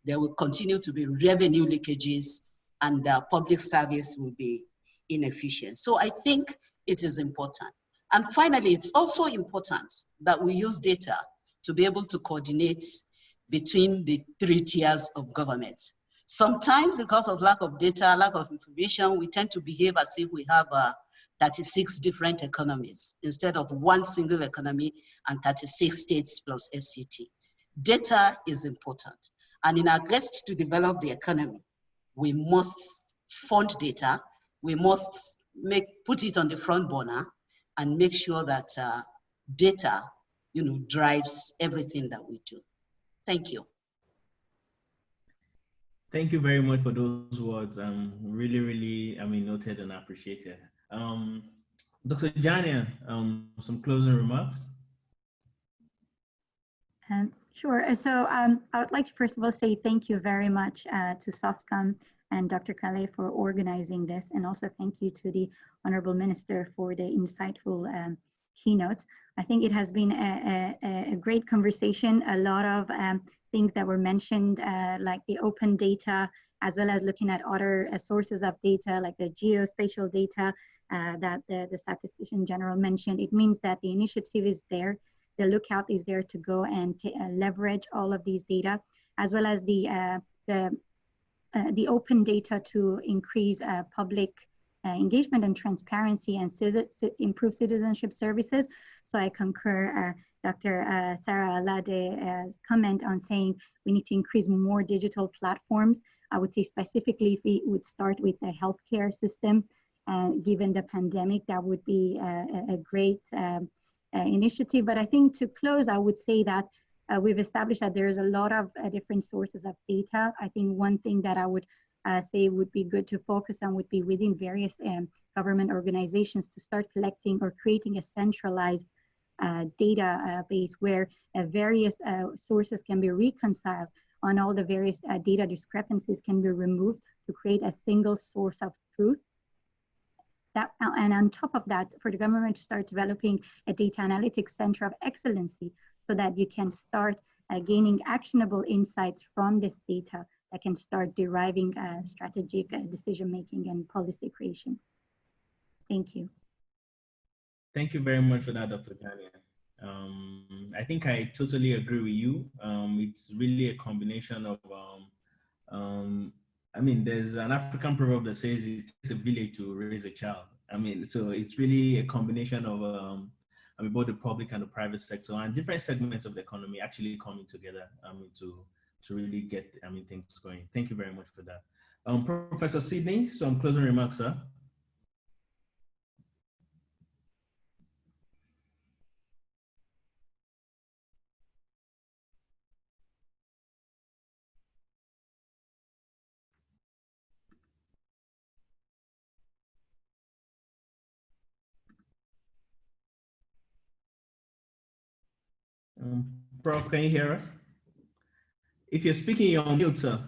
there will continue to be revenue leakages and public service will be inefficient. So I think it is important. And finally, it's also important that we use data to be able to coordinate between the 3 tiers of government. Sometimes because of lack of data, lack of information, we tend to behave as if we have 36 different economies instead of one single economy and 36 states plus FCT. Data is important. And in our quest to develop the economy, we must fund data. We must put it on the front burner and make sure that data, drives everything that we do. Thank you. Thank you very much for those words. Really, noted and appreciated. Dr. Jania, some closing remarks? Sure. So I would like to first of all say thank you very much to Softcom and Dr. Khaled for organizing this, and also thank you to the Honourable Minister for the insightful keynote. I think it has been a great conversation. A lot of things that were mentioned, like the open data, as well as looking at other sources of data, like the geospatial data that the Statistician General mentioned. It means that the initiative is there. The lookout is there to go and leverage all of these data, as well as the open data to increase public engagement and transparency and improve citizenship services. So I concur Dr. Sarah Alade's comment on saying we need to increase more digital platforms. I would say specifically if we would start with the healthcare system, given the pandemic, that would be a great initiative. But I think to close, I would say that we've established that there's a lot of different sources of data. I think one thing that I would say would be good to focus on would be within various government organizations to start collecting or creating a centralized database where various sources can be reconciled on all the various data discrepancies can be removed to create a single source of truth. And on top of that, for the government to start developing a data analytics center of excellency so that you can start gaining actionable insights from this data that can start deriving strategic decision-making and policy creation. Thank you. Thank you very much for that, Dr. Jania. I think I totally agree with you. It's really a combination of, I mean, there's an African proverb that says it takes a village to raise a child. I mean, so it's really a combination of, I mean, both the public and the private sector and different segments of the economy actually coming together, to really get, I mean, things going. Thank you very much for that. Professor Sidney, some closing remarks, sir. Prof, can you hear us? If you're speaking, you're on mute, sir.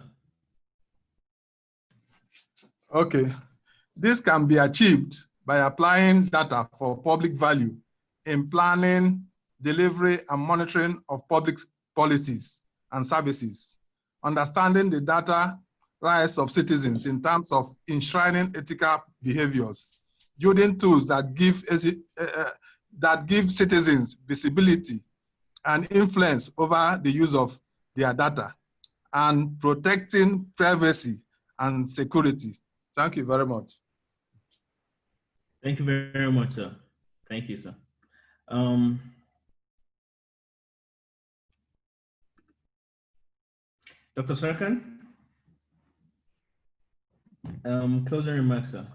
Okay. This can be achieved by applying data for public value in planning, delivery, and monitoring of public policies and services, understanding the data rights of citizens in terms of enshrining ethical behaviors, building tools that give citizens visibility and influence over the use of their data, and protecting privacy and security. Thank you very much. Thank you very much, sir. Thank you, sir. Dr. Serkan, closing remarks, sir.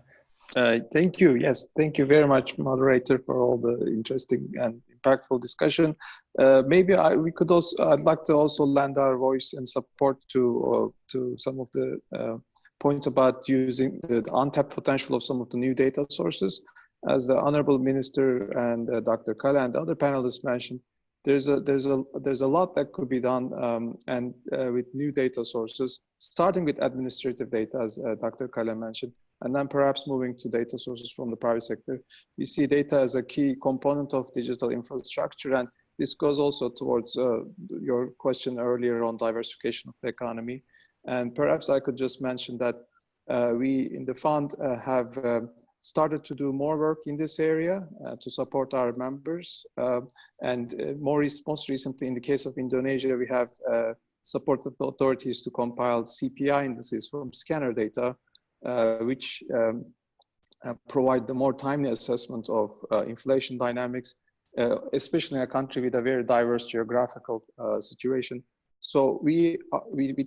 Thank you. Yes, thank you very much, moderator, for all the interesting and impactful discussion. Maybe I'd like to also lend our voice and support to some of the points about using the untapped potential of some of the new data sources. As the Honourable Minister and Dr. Khaled and other panelists mentioned, there's a lot that could be done with new data sources, starting with administrative data, as Dr. Khaled mentioned, and then perhaps moving to data sources from the private sector. We see data as a key component of digital infrastructure, and this goes also towards your question earlier on diversification of the economy. And perhaps I could just mention that we in the fund have started to do more work in this area to support our members. Most recently, in the case of Indonesia, we have supported the authorities to compile CPI indices from scanner data, which provide the more timely assessment of inflation dynamics, especially in a country with a very diverse geographical situation. So we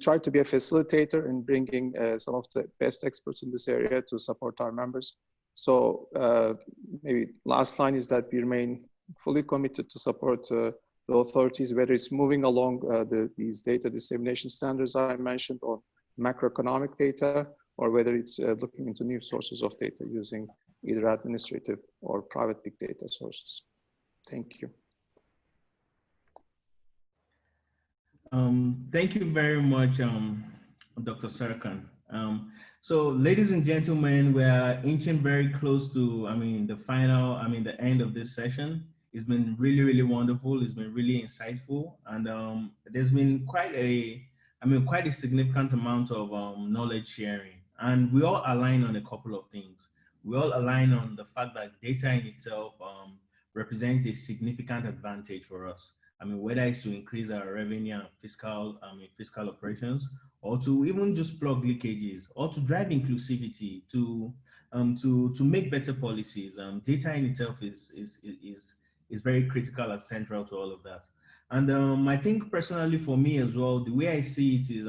try to be a facilitator in bringing some of the best experts in this area to support our members. So maybe last line is that we remain fully committed to support the authorities, whether it's moving along these data dissemination standards I mentioned, or macroeconomic data, or whether it's looking into new sources of data using either administrative or private big data sources. Thank you. Thank you very much, Dr. Serkan. So ladies and gentlemen, we are inching very close to, the end of this session. It's been really, really wonderful. It's been really insightful. And there's been quite a significant amount of knowledge sharing. And we all align on a couple of things. We all align on the fact that data in itself represents a significant advantage for us. I mean, whether it's to increase our revenue and fiscal operations, or to even just plug leakages, or to drive inclusivity, to make better policies. Data in itself is very critical and central to all of that. And I think personally for me as well, the way I see it is,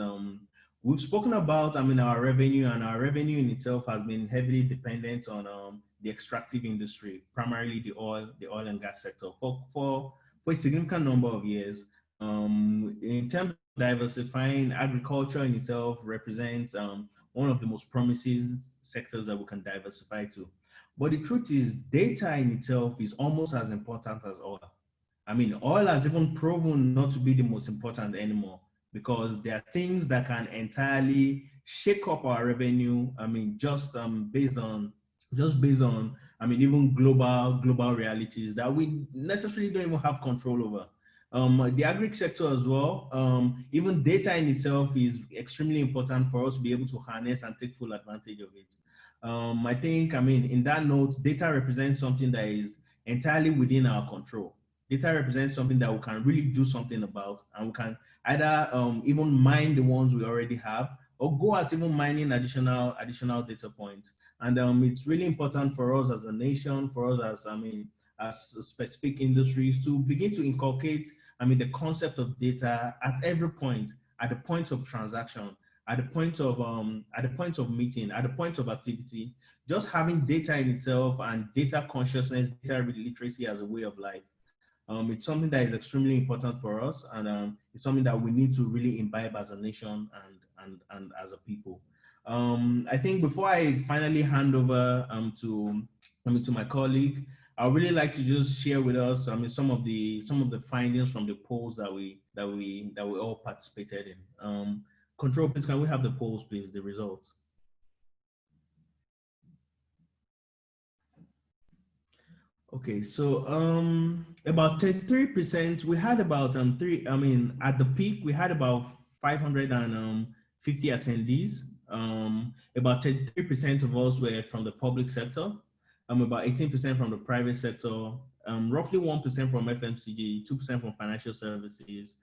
we've spoken about our revenue, and our revenue in itself has been heavily dependent on the extractive industry, primarily the oil and gas sector for a significant number of years. In terms of diversifying, agriculture in itself represents one of the most promising sectors that we can diversify to. But the truth is, data in itself is almost as important as oil. I mean, oil has even proven not to be the most important anymore, because there are things that can entirely shake up our revenue. I mean, just based on even global realities that we necessarily don't even have control over. The agri sector as well, even data in itself is extremely important for us to be able to harness and take full advantage of it. I think, in that note, data represents something that is entirely within our control. Data represents something that we can really do something about, and we can either even mine the ones we already have, or go at even mining additional data points. And it's really important for us as a nation, for us as specific industries, to begin to inculcate the concept of data at every point, at the point of transaction, at the point of meeting, at the point of activity. Just having data in itself and data consciousness, data literacy as a way of life. It's something that is extremely important for us, and it's something that we need to really imbibe as a nation and as a people. I think before I finally hand over to my colleague, I would really like to just share with us some of the findings from the polls that we all participated in. Control, please, can we have the polls, please, the results? Okay, so about 33%, we had about at the peak, we had about 550 attendees. About 33% of us were from the public sector, about 18% from the private sector, roughly 1% from FMCG, 2% from financial services.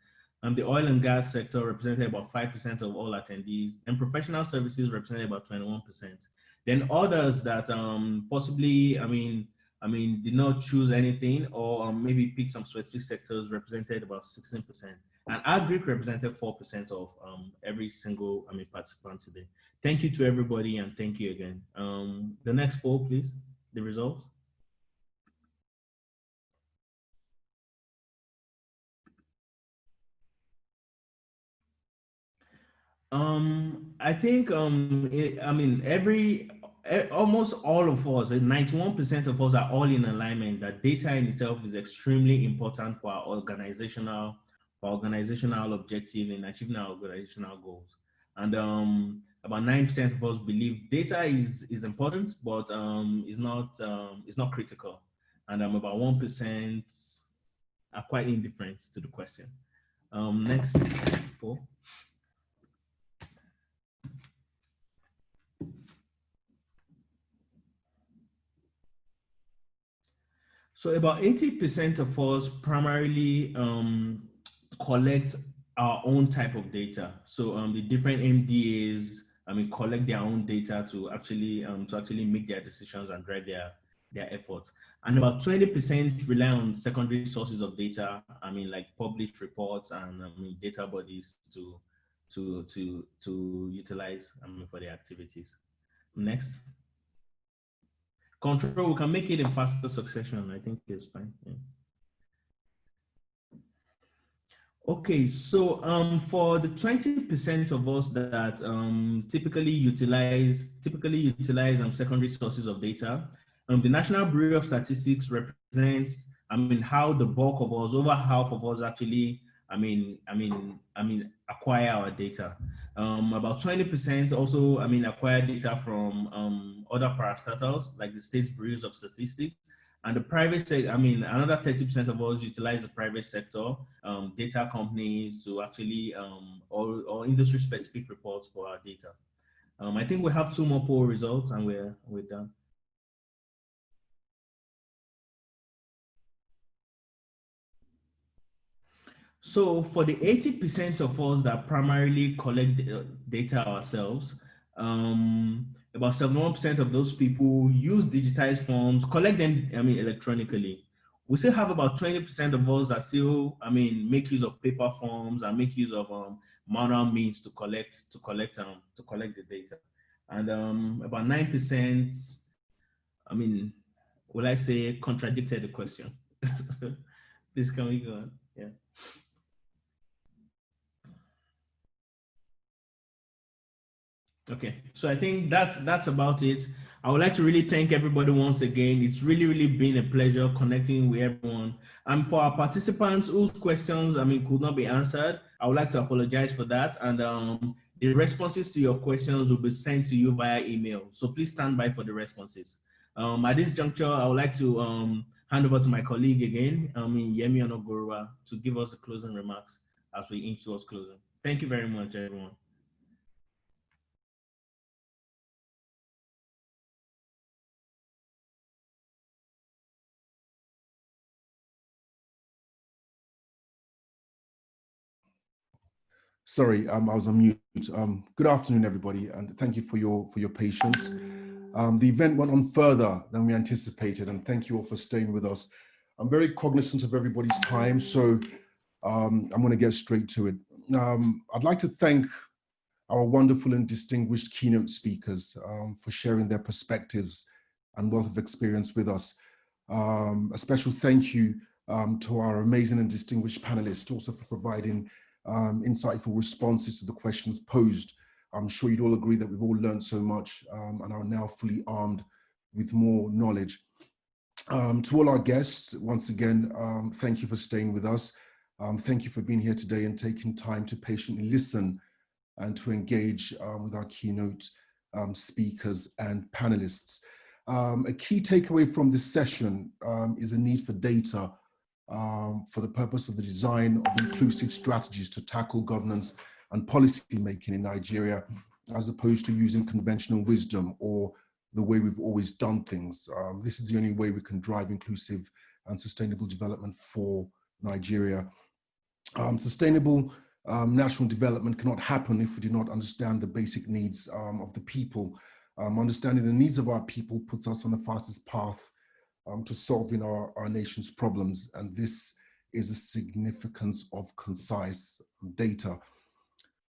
The oil and gas sector represented about 5% of all attendees, and professional services represented about 21%. Then others that possibly, did not choose anything, or maybe pick some specific sectors, represented about 16%. And agri represented 4% of every single participant today. Thank you to everybody, and thank you again. The next poll, please, the results. I think almost all of us, 91% of us, are all in alignment that data in itself is extremely important for our organizational objective in achieving our organizational goals. And about 9% of us believe data is important, but is not critical. And about 1% are quite indifferent to the question. Next poll. So about 80% of us primarily collect our own type of data. So the different MDAs, collect their own data to actually make their decisions and drive their efforts. And about 20% rely on secondary sources of data, like published reports and data bodies to utilize for their activities. Next. Control, we can make it in faster succession. I think it's fine. Yeah. Okay, so for the 20% of us that typically utilize secondary sources of data, the National Bureau of Statistics represents how the bulk of us, over half of us, actually acquire our data. About 20% also acquire data from other parastatals like the State's Bureaus of Statistics, and the private sector. Another 30% of us utilize the private sector, data companies to actually or industry specific reports for our data. I think we have 2 more poll results and we're done. So for the 80% of us that primarily collect data ourselves, about 71% of those people use digitized forms, collect them electronically. We still have about 20% of us that still make use of paper forms and make use of manual means to collect the data. And about 9%, will I say, contradicted the question. Please, can we go on? Yeah. Okay, so I think that's about it. I would like to really thank everybody once again. It's really been a pleasure connecting with everyone. And for our participants whose questions could not be answered, I would like to apologize for that. And the responses to your questions will be sent to you via email. So please stand by for the responses. At this juncture, I would like to hand over to my colleague again, Yemi Khaled, to give us the closing remarks as we inch towards closing. Thank you very much, everyone. Sorry, I was on mute. Good afternoon, everybody, and thank you for your patience. The event went on further than we anticipated, and thank you all for staying with us. I'm very cognizant of everybody's time, so I'm going to get straight to it. I'd like to thank our wonderful and distinguished keynote speakers for sharing their perspectives and wealth of experience with us. A special thank you to our amazing and distinguished panelists also for providing insightful responses to the questions posed. I'm sure you'd all agree that we've all learned so much and are now fully armed with more knowledge. To all our guests, once again, thank you for staying with us. Thank you for being here today and taking time to patiently listen and to engage with our keynote speakers and panelists. A key takeaway from this session is the need for data for the purpose of the design of inclusive strategies to tackle governance and policy making in Nigeria, as opposed to using conventional wisdom or the way we've always done things. This is the only way we can drive inclusive and sustainable development for Nigeria. Sustainable national development cannot happen if we do not understand the basic needs of the people. Understanding the needs of our people puts us on the fastest path to solving our nation's problems, and this is the significance of concise data.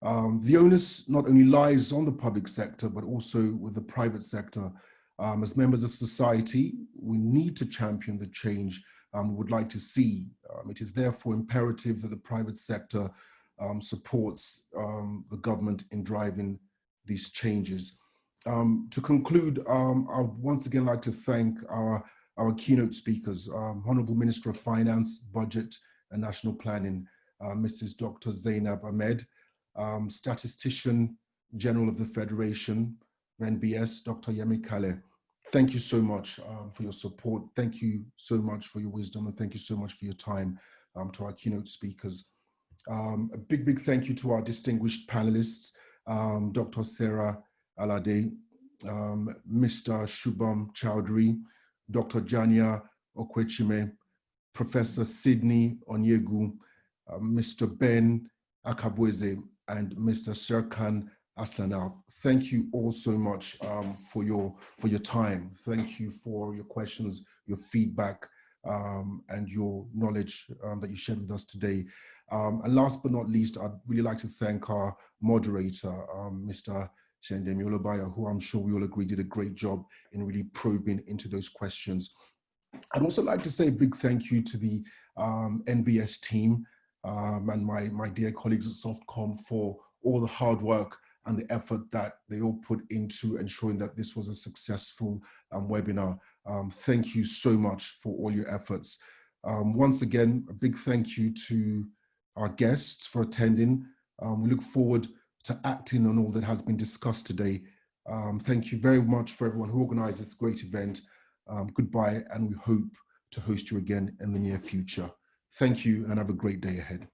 The onus not only lies on the public sector, but also with the private sector. As members of society, we need to champion the change we would like to see. It is therefore imperative that the private sector supports the government in driving these changes. To conclude, I'd once again like to thank our keynote speakers, Honourable Minister of Finance, Budget and National Planning, Mrs. Dr. Zainab Ahmed, Statistician General of the Federation, NBS, Dr. Yemi Khaled. Thank you so much for your support. Thank you so much for your wisdom, and thank you so much for your time to our keynote speakers. A big thank you to our distinguished panelists, Dr. Sarah Alade, Mr. Shubham Chowdhury, Dr. Jania Okwechime, Professor Sydney Onyegu, Mr. Ben Akabweze, and Mr. Serkan Aslanal. Thank you all so much for your time. Thank you for your questions, your feedback, and your knowledge that you shared with us today. And last but not least, I'd really like to thank our moderator, Mr. Shendemi Olobaya, who I'm sure we all agree did a great job in really probing into those questions. I'd also like to say a big thank you to the NBS team and my dear colleagues at Softcom for all the hard work and the effort that they all put into ensuring that this was a successful webinar. Thank you so much for all your efforts. Once again, a big thank you to our guests for attending. We look forward to acting on all that has been discussed today. Thank you very much for everyone who organized this great event. Goodbye, and we hope to host you again in the near future. Thank you and have a great day ahead.